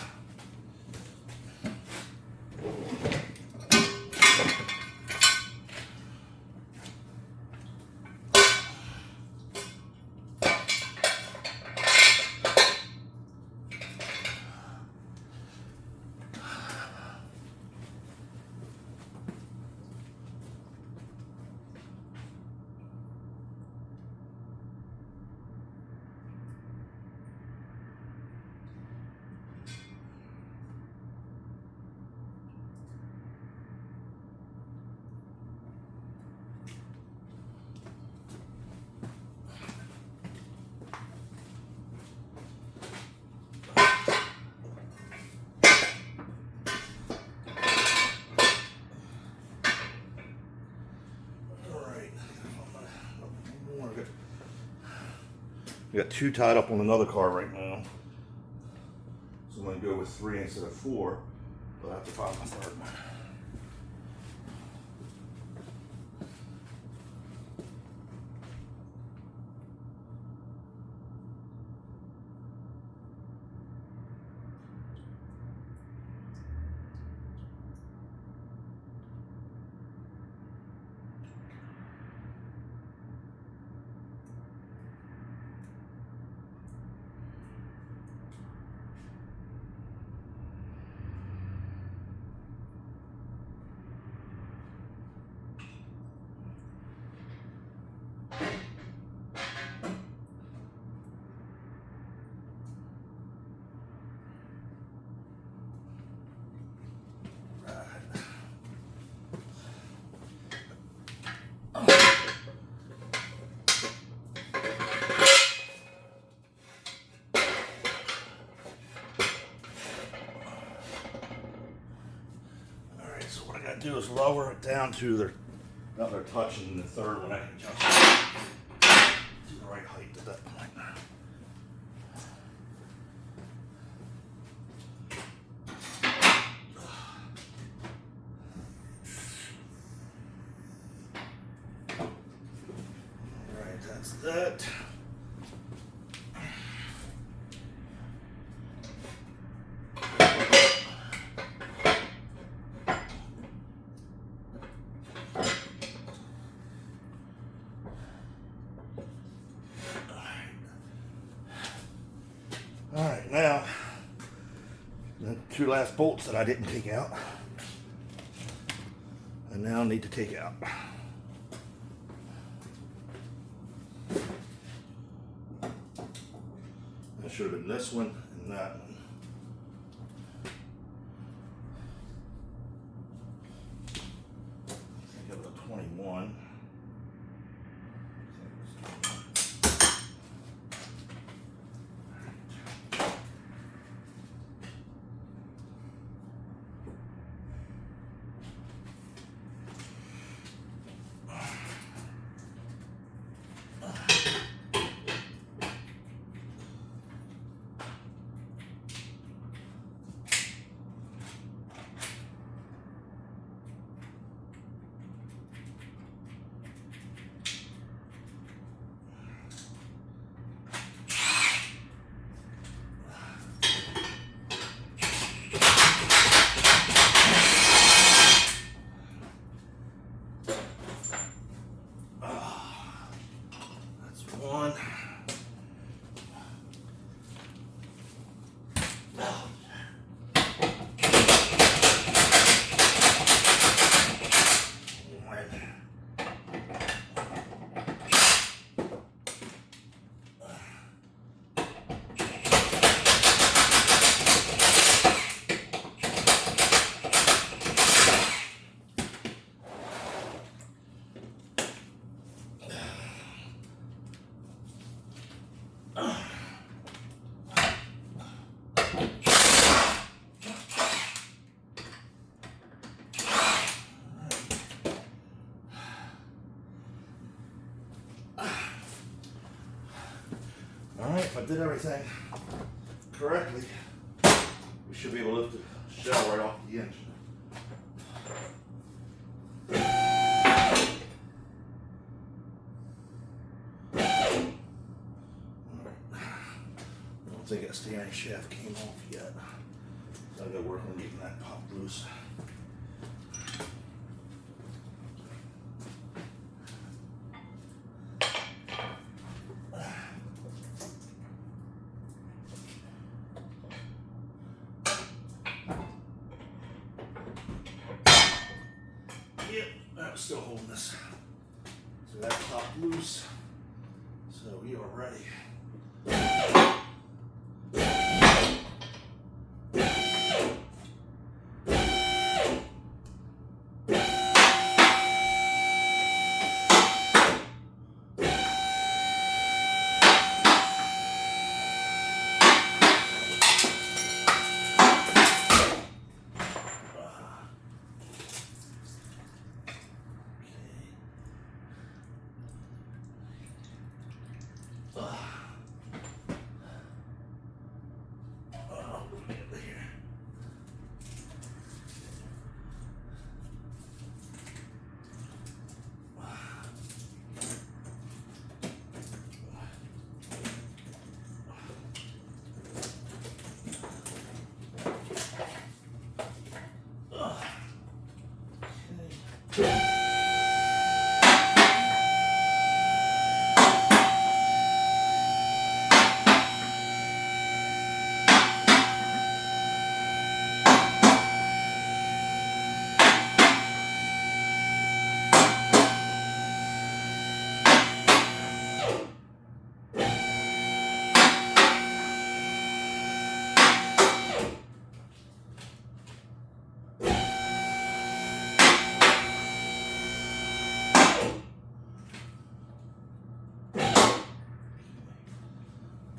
We got 2 tied up on another car right now. So I'm going to go with 3 instead of 4. But I have to find my 3rd one. So what I gotta do is lower it down to their, now they're touching the 3rd one. I can adjust it to the right height at that point. Alright, that's that. Alright, now, the 2 last bolts that I didn't take out, I now need to take out. That should have been this one and that one. I think it was a 21. One. Alright, if I did everything correctly, we should be able to lift the shell right off the engine. I don't think that steering shaft came off yet. So I gotta work on getting that popped loose. Yep, that was still holding this. So that popped loose. So we are ready.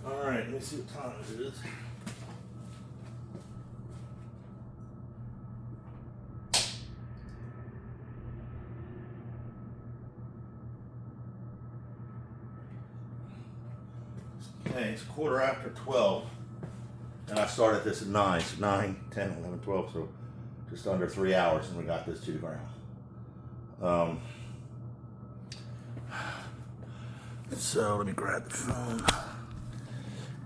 Alright, let me see what time it is. Okay, it's 12:15, and I started this at 9, so 9, 10, 11, 12, so just under 3 hours, and we got this to the ground. So let me grab the phone.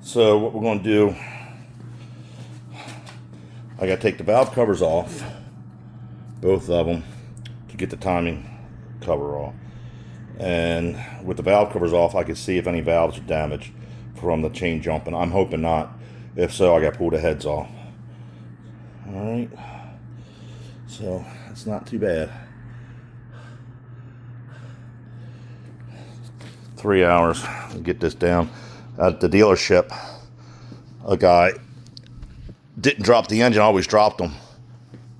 So what we're going to do, I got to take the valve covers off, both of them, to get the timing cover off. And with the valve covers off, I can see if any valves are damaged from the chain jumping. I'm hoping not. If so, I got to pull the heads off. Alright, so it's not too bad. 3 hours to get this down. At the dealership, a guy didn't drop the engine, always dropped them.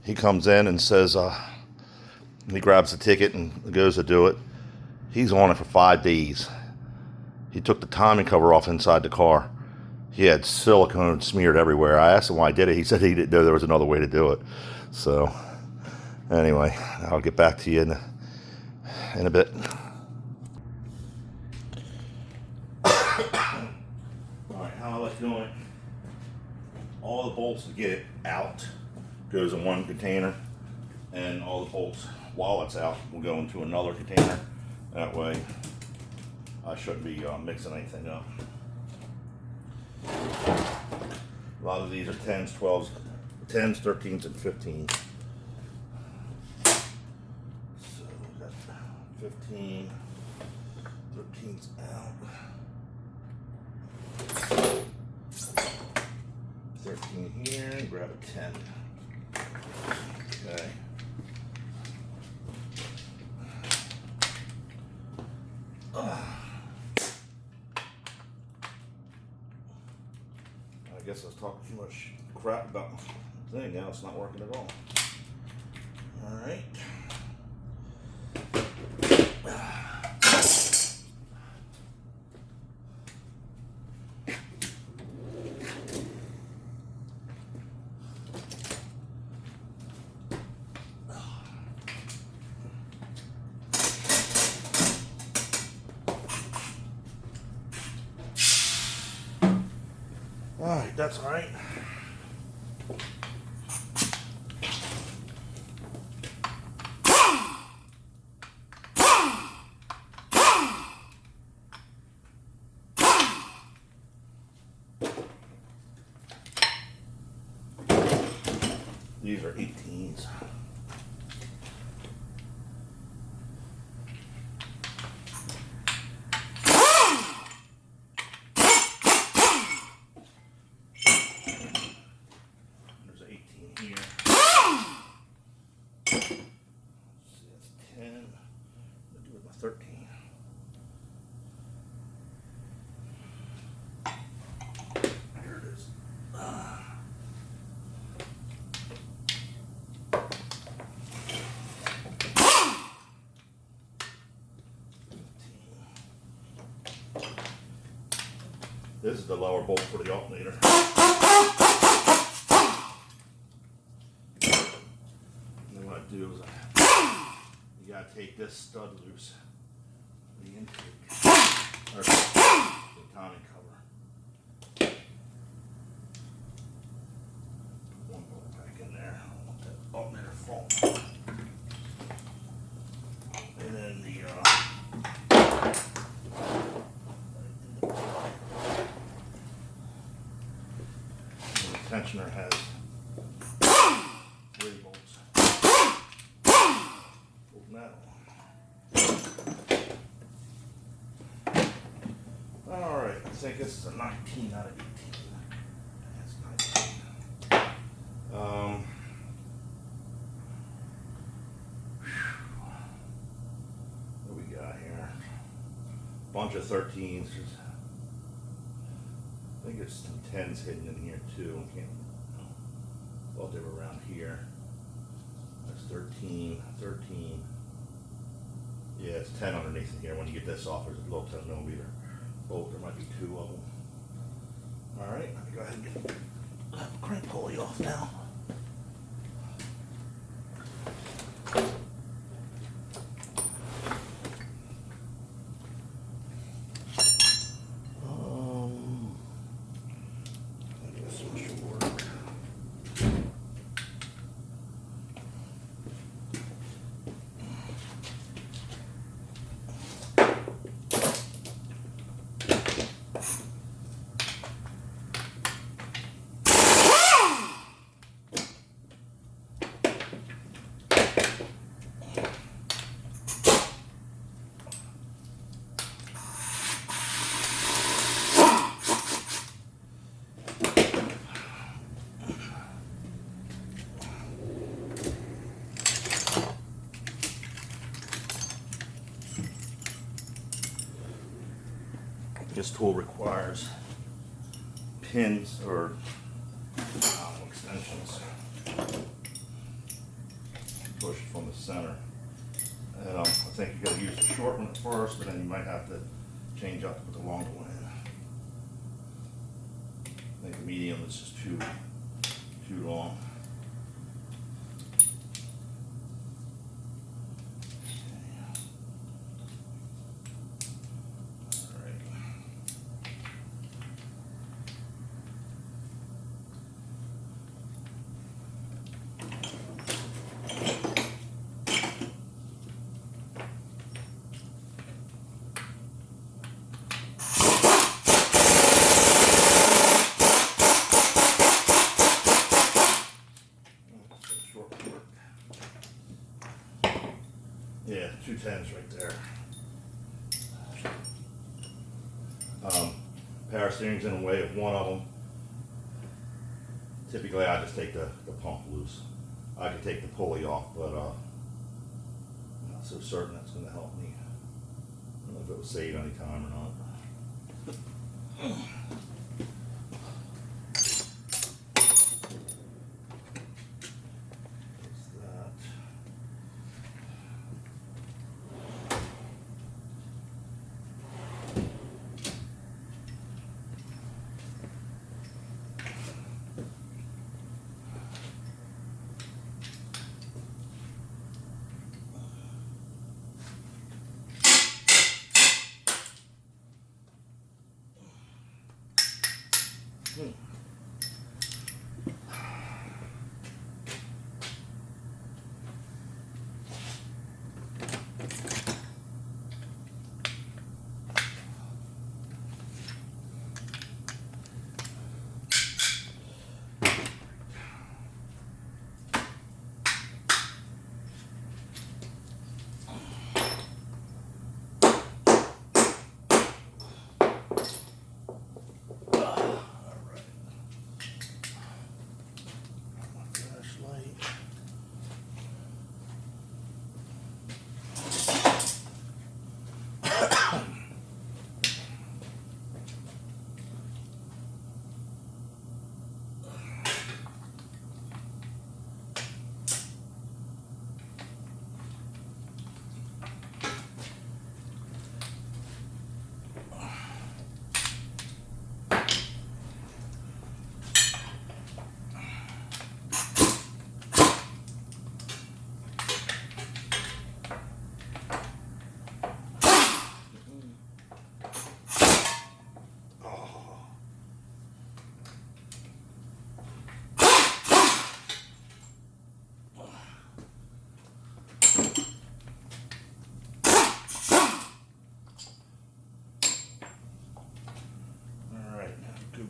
He comes in and says, he grabs the ticket and goes to do it. He's on it for 5 days. He took the timing cover off inside the car. He had silicone smeared everywhere. I asked him why he did it. He said he didn't know there was another way to do it. So, anyway, I'll get back to you in a bit. Alright, how I like doing it. All the bolts to get it out goes in one container, and all the bolts while it's out will go into another container. That way I shouldn't be mixing anything up. A lot of these are 10s, 12s, 10s, 13s, and 15s. So we got 15, 13's out. 13 here, and grab a 10. Okay. I guess I was talking too much crap about the thing. Now it's not working at all. All right. All right, that's all right. These are 18s. There's 18 here. Let's see, that's 10. What do with my 13? Here it is. This is the lower bolt for the alternator. And then what I do is you gotta take this stud loose, the intake, or the timing cover. Put one bolt back in there. I don't want that alternator falling. And then the tensioner has 3 bolts. Open that on. Alright, I think this is a 19 out of 18. That's 19. What we got here? Bunch of 13s. I think there's some 10s hidden in here too. I can't. Thought they were around here. That's 13, 13. Yeah, it's 10 underneath in here. When you get this off, there's a little 10mm bolt. There might be 2 of them. All right, let me go ahead and get the crank pulley off now. This tool requires pins or extensions. Push it from the center. And I think you gotta use the short one at first, but then you might have to change up with the longer one in. I think the medium is just too long. pins right there. Power steering's in the way of one of them. Typically I just take the pump loose. I could take the pulley off, but I'm not so certain that's going to help me. I don't know if it will save any time or not.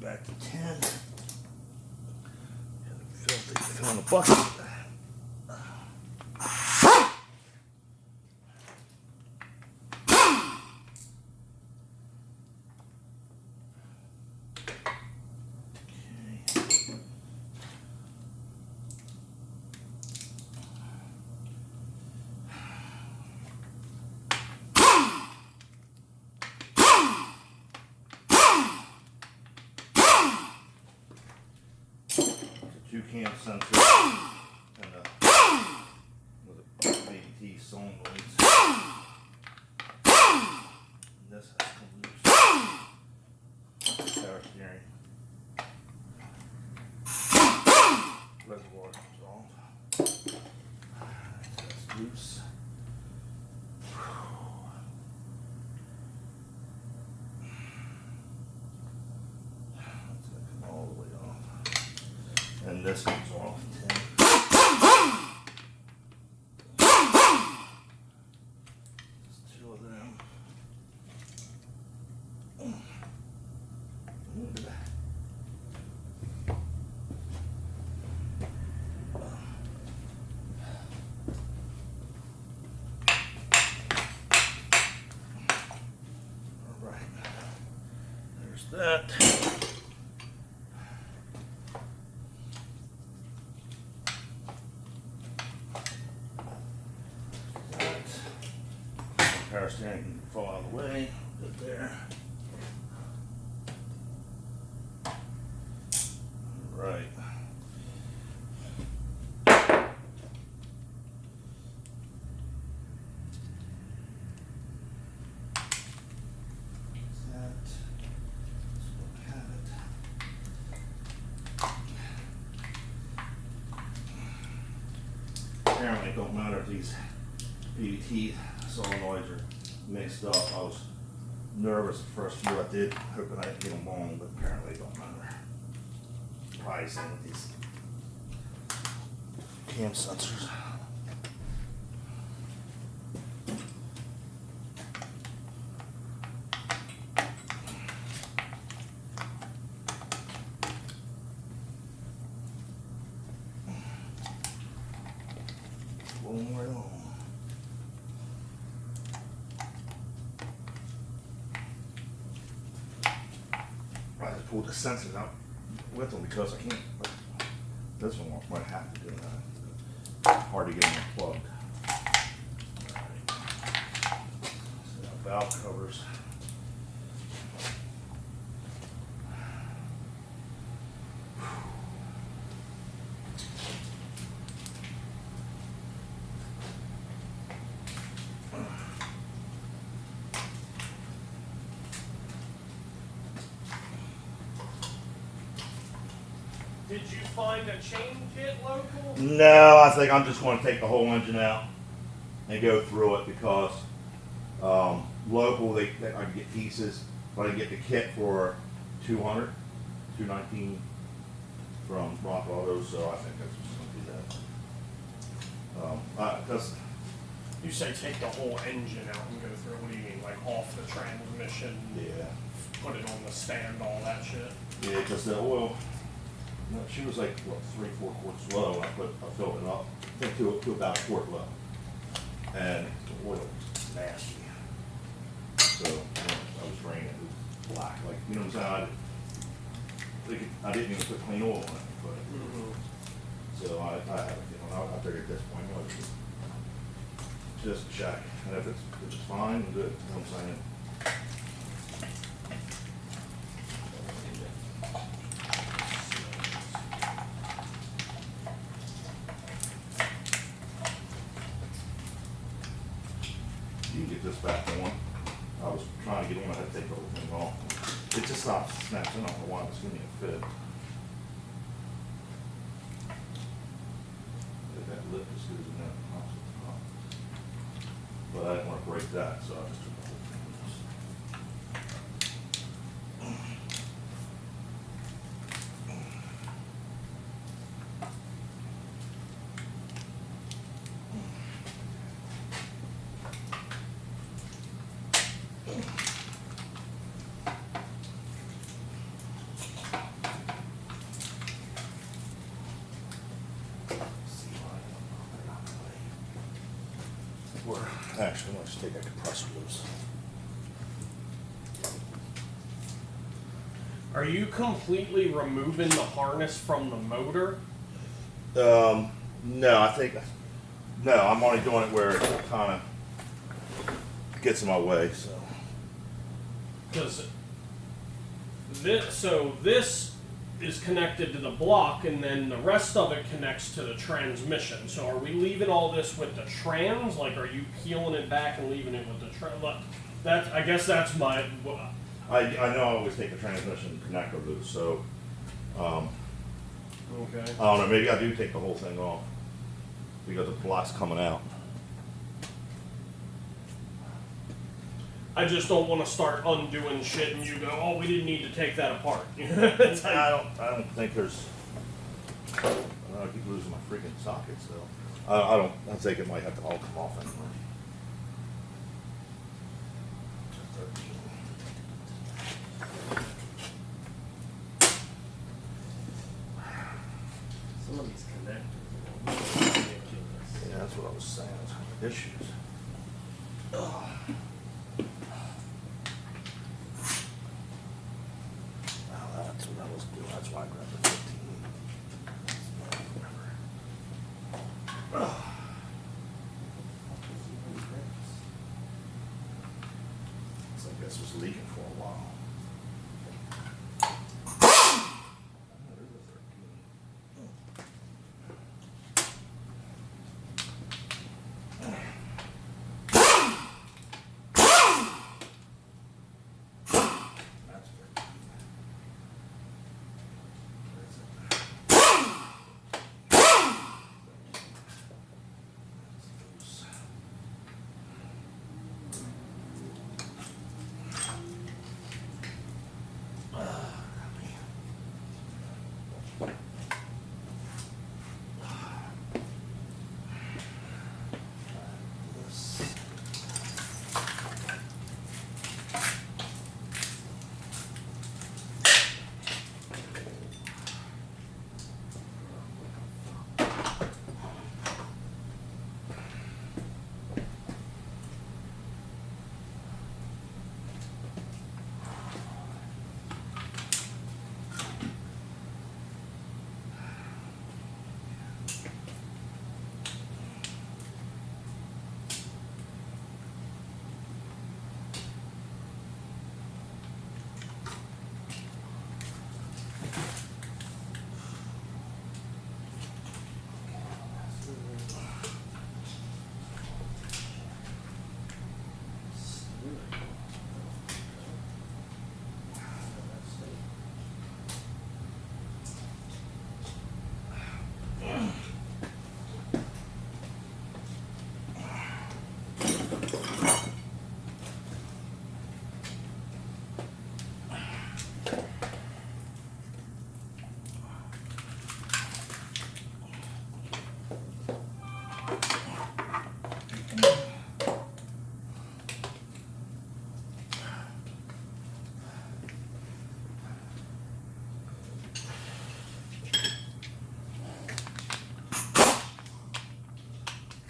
Back to 10. Filthy, fill in the bucket. Two cam sensors and with a baby T solenoids. And this has come loose. Power steering. Reservoir comes off. That's loose. That's gonna come all the way off. And this comes off. There's two of them. All right. There's that. Power steering can fall out of the way. Good there. All right. Apparently it don't matter if these PVT solenoids are mixed up. I was nervous the first few I did, hoping I didn't get them wrong, but apparently it don't matter. Probably same with these cam sensors. Rolling right on. pull the sensors out with them because I can't. This one might have to do that. Hard to get them unplugged. So now valve covers. Did you find a chain kit local? No, I think I'm just going to take the whole engine out and go through it because local I can get pieces, but I can get the kit for $219 from Rock Auto, so I think that's just going to do that. Because You say take the whole engine out and go through it. What do you mean? Like off the transmission? yeah, Put it on the stand, all that shit? yeah, because the oil. No, she was like what 3-4 quarts low, and I filled it up, I think to about a quart low, and the oil was nasty. So I was draining it, it was black, like you know what I'm saying. I didn't even put clean oil on it, but so I had I figured at this point I was just check, and if it's fine, good. You know what I'm saying. You can get this back on. I was trying to get on, I had to take the whole thing off. It just stopped snapping. I don't know why it's giving me a fit. That lip just goes in there. But I didn't want to break that, so I just took the whole thing loose. Actually, let's take that compressor loose. Are you completely removing the harness from the motor? No, I think, no, I'm only doing it where it kind of gets in my way, so. Because this is connected to the block, and then the rest of it connects to the transmission. So are we leaving all this with the trans? Like, are you peeling it back and leaving it with the trans? That, I guess that's my. I know I always take the transmission connector loose, so Okay. I don't know, maybe I do take the whole thing off because the block's coming out. I just don't want to start undoing shit and you go, oh, we didn't need to take that apart. I don't think there's. I keep losing my freaking sockets though. I think it might have to all come off anyway. Some of these connectors are ridiculous. Yeah, that's what I was saying. It's issues. Ugh. That's what I was doing. That's why I grabbed the 15. So I guess it was leaking for a while.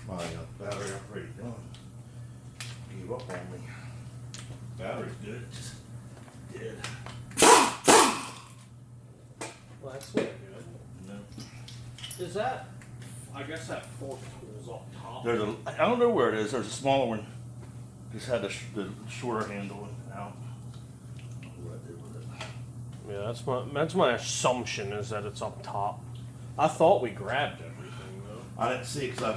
My battery already done. Gave up on me. Battery's good, it just dead. Well, that's not good. No. Is that? I guess that fork tool's up top. There's a, I don't know where it is. There's a smaller one. Just had the shorter handle out. I don't know what I did with it. Yeah, that's my assumption is that it's up top. I thought we grabbed everything though. I didn't see because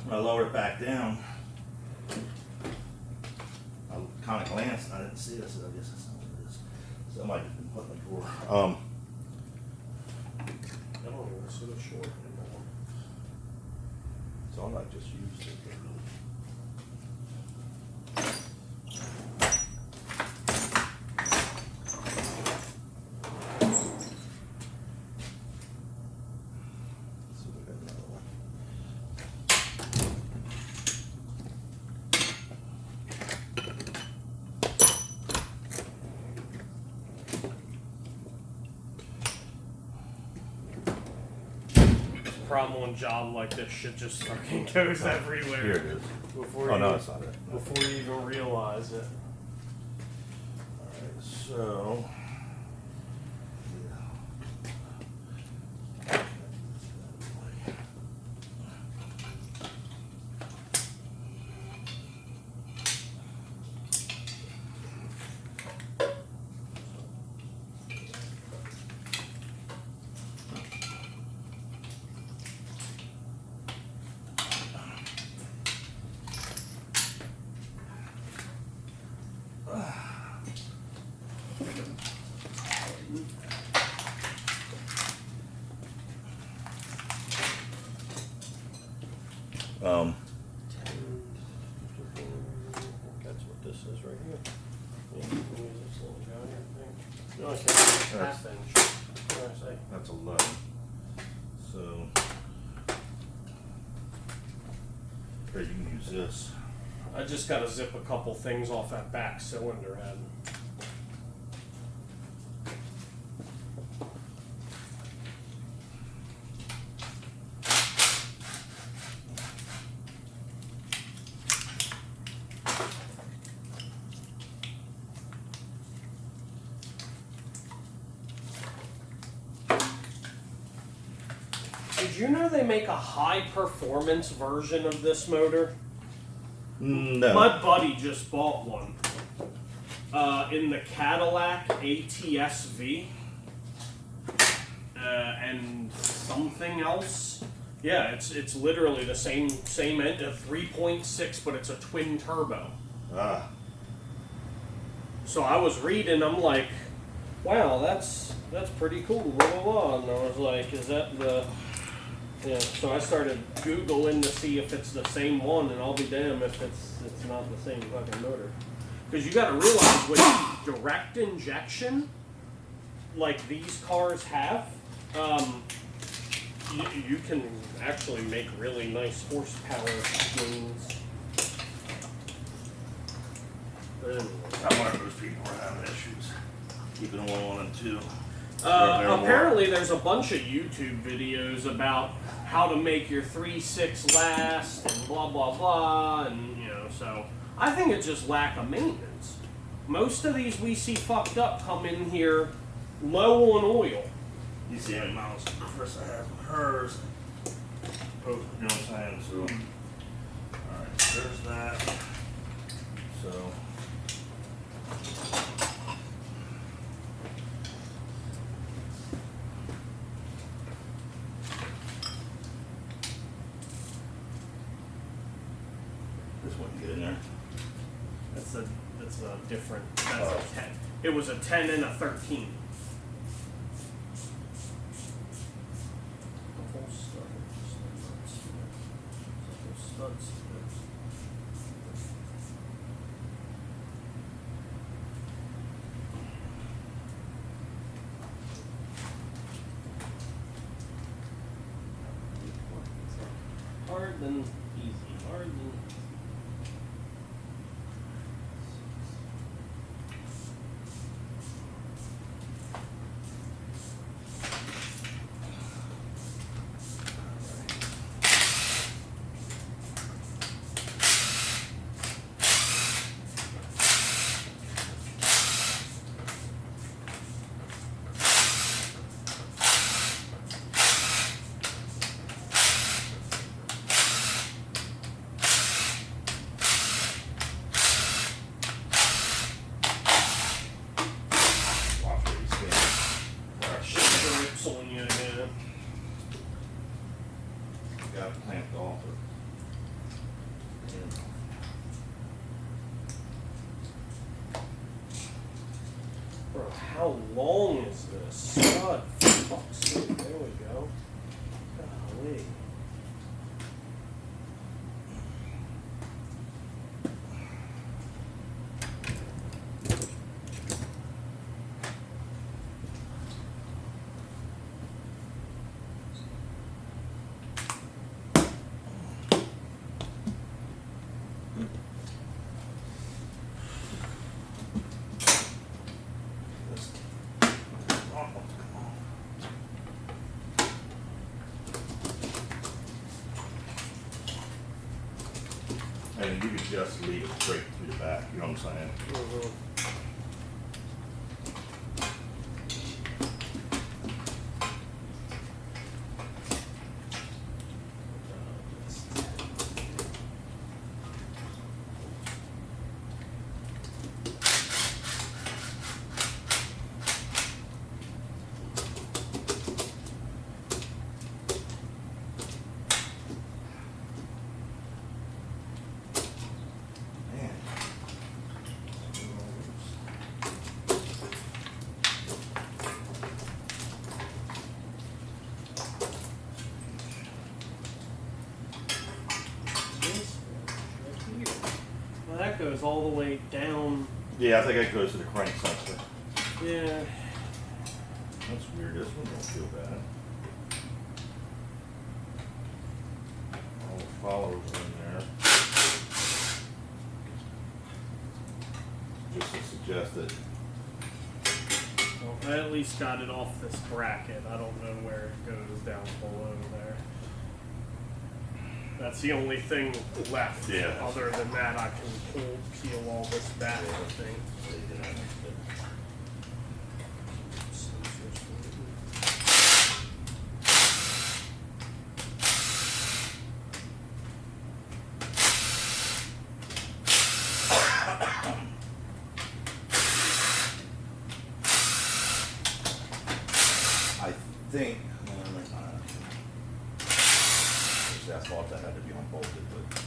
when I lowered it back down, I kind of glanced and I didn't see it. So I guess that's not what it is. So I might have been putting the drawer. I don't even see the short handle. So I might just use it. Problem on a job like this, shit just fucking goes everywhere. Here it is. Before Oh you, no, it's not it. No. Before you even realize it. Alright, so that's what this is right here. Yeah, you can use this little guy thing. No, I can't use half inch. What did I say? that's 11. So here you can use this. I just gotta zip a couple things off that back cylinder head. Did you know they make a high performance version of this motor? No. My buddy just bought one in the Cadillac ATS-V and something else. Yeah, it's literally the same end, a 3.6, but it's a twin turbo. Ah. So I was reading, I'm like, wow, that's pretty cool. Blah blah blah. And I was like, is that the? Yeah. So I started Googling to see if it's the same one, and I'll be damned if it's not the same fucking motor. Because you got to realize with direct injection, like these cars have, you can actually make really nice horsepower gains. But anyway. I'm one of those people who are having issues keeping them on and two. Apparently there's a bunch of YouTube videos about how to make your 3.6 last and blah blah blah, and you know, so I think it's just lack of maintenance. Most of these we see fucked up come in here low on oil. You see how many miles Chris has on hers. Oh, you know what I'm saying? So, alright, there's that. So, this one can get in there. That's a different. That's a 10. It was a 10 and a 13. than easy. Hard than Watch where you stand. the rips on you, yeah. You got it clamped off. Bro, how long is this? God, for fuck's sake. There we go. Golly. And you can just leave it straight through the back, you know what I'm saying? Man. Well, that goes all the way down. Yeah, I think that goes to the crank sensor. Yeah. That's weird, this one don't feel bad. All the followers are in there. Just to suggest that, Well, I at least got it off this bracket. I don't know where it goes down below there. That's the only thing left. Yeah. Other than that, I can peel all this back, I think. I think, I thought that had to be unbolted, but.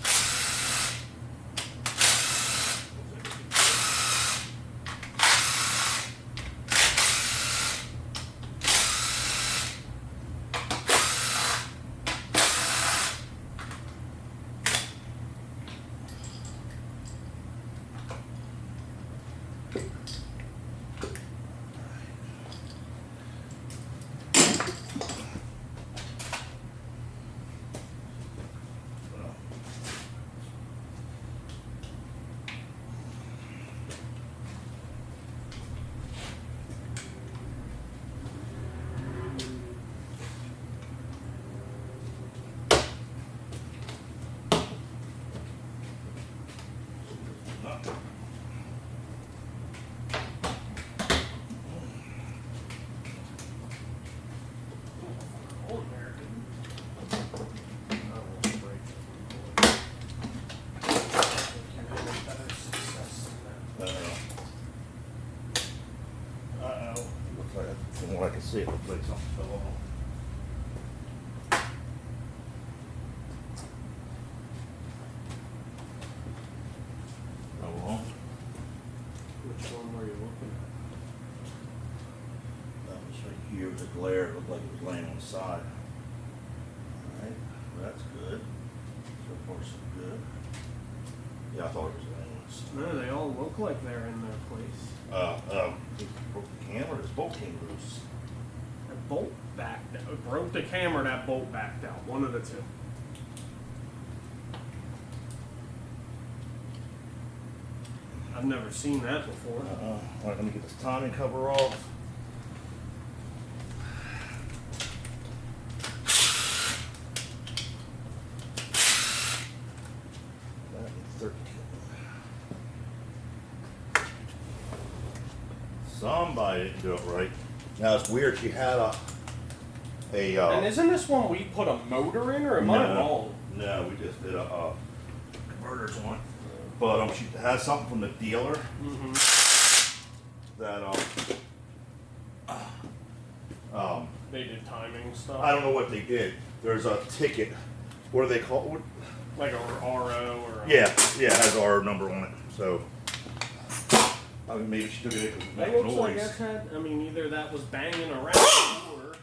From what I can see, it looks like something fell off. Oh, well, Which one were you looking that was right here, the glare, it looked like it was laying on the side. Alright, well, that's good. So far, so good. Yeah, I thought it was laying on the side. at? No, they all look like they're in their place. Broke the camera, this bolt came loose. That bolt backed out. Broke the camera, that bolt backed out. One of the two. I've never seen that before. All right, let me get this timing cover off. That is 13. Somebody didn't do it right. Now it's weird. She had a And isn't this one we put a motor in, or am I wrong? No, we just did a converters on it. But she has something from the dealer that They did timing stuff. I don't know what they did. There's a ticket. What do they call it? Like a RO or. Yeah, it has our number on it. So I mean, maybe she took it because it That made looks like noise. that had. I mean, either that was banging around or.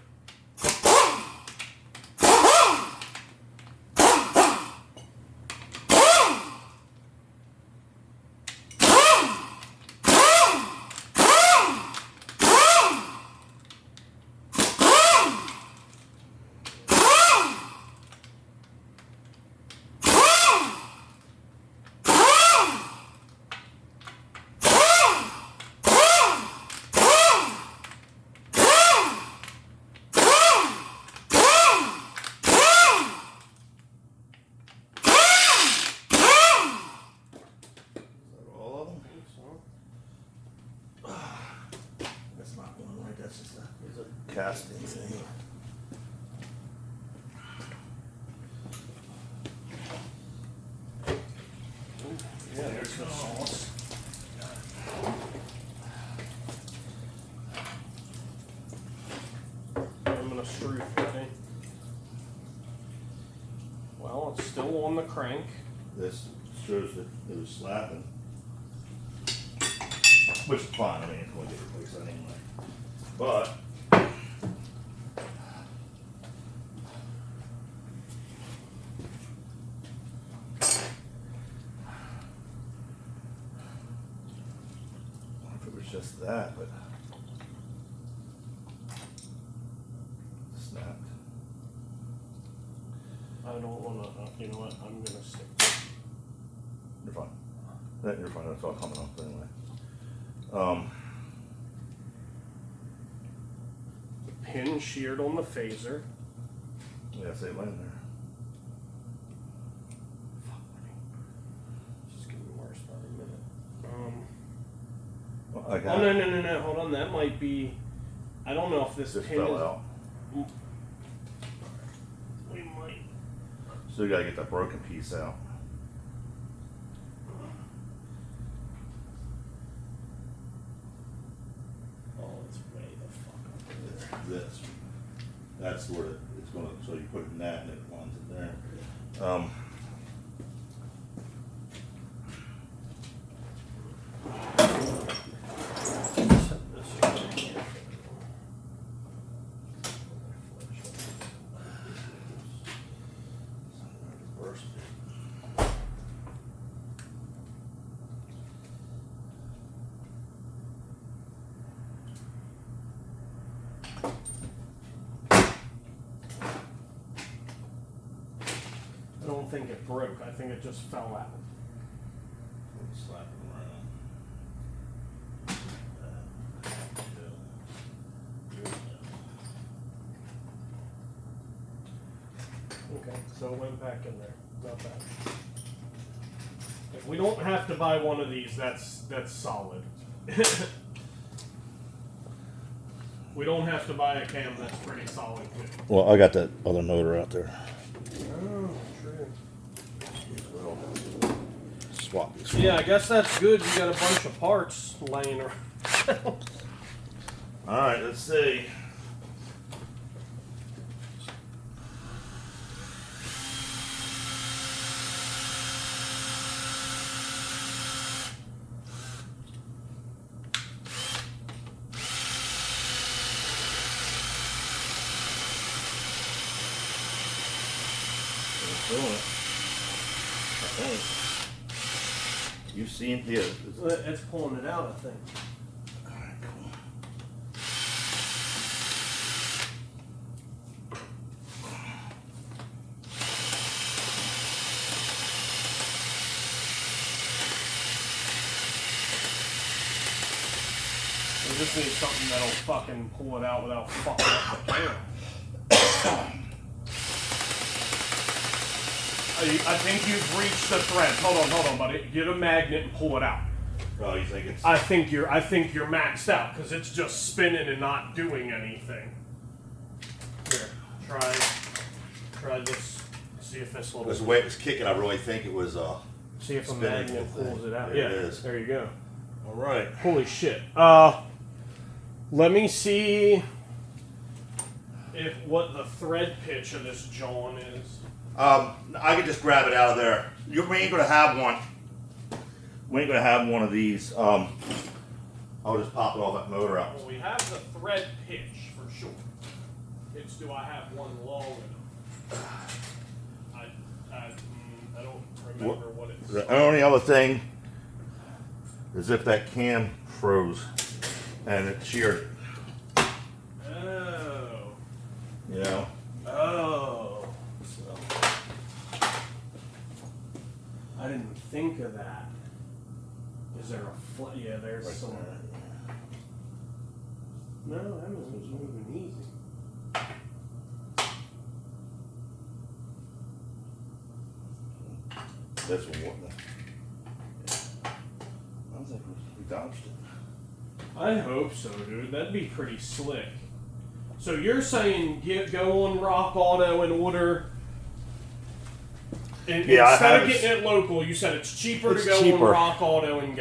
All of them? That's not one right. That's just a casting thing. Yeah, there's the sauce. I'm gonna screw ready. Well, it's still on the crank. This shows that it was slapping. Which is fine. I mean, it's going to get replaced anyway. But if it was just that, but snapped. I don't wanna, you know what, I'm gonna stick. You're fine. You're fine. That's all coming off anyway. The pin sheared on the phaser. Yeah, say it laying there. Fuck, buddy. This is getting worse by the minute. Well, I Oh, got no, hold on, that might be, I don't know if this just pin fell is. out. We might. So you gotta get that broken piece out. Oh, it's way the fuck up there. This. That's where it's gonna. So you put it in that, and it runs it there. Set this right here. Reverse it. I don't think it broke. I think it just fell out. Slap it around. Okay, so it went back in there. Not bad. If we don't have to buy one of these, that's solid. We don't have to buy a cam, that's pretty solid too. Well, I got that other motor out there. Oh, true. Swap these. Yeah, I guess that's good. You got a bunch of parts laying around. All right, let's see. Doing it. I think. You've seen the. It's pulling it out, I think. Alright, cool. just need something that'll fucking pull it out without fucking up the camera. I think you've reached the thread. Hold on, buddy. Get a magnet and pull it out. Oh, you think it's... I think you're maxed out because it's just spinning and not doing anything. Here, try this. See if this little. Because the way it was kicking, I really think it was See if a spinning magnet the thing. pulls it out. There Yeah, it is. there you go. All right. Holy shit. Let me see if what the thread pitch of this John is. I could just grab it out of there. We ain't gonna have one. We ain't gonna have one of these. I'll just pop it off that motor out. Well, we have the thread pitch for sure. It's do I have one long enough? I don't remember what it's. The only other thing is if that cam froze and it sheared. Oh. You know. Oh. I didn't think of that. Is there a yeah, there's Right some. there. No, that was moving easy. This one wasn't. I think we dodged it. I hope so, dude. That'd be pretty slick. So you're saying go on Rock Auto and order. And Yeah, instead I of have getting it local, you said it's cheaper It's to go cheaper. on Rock Auto and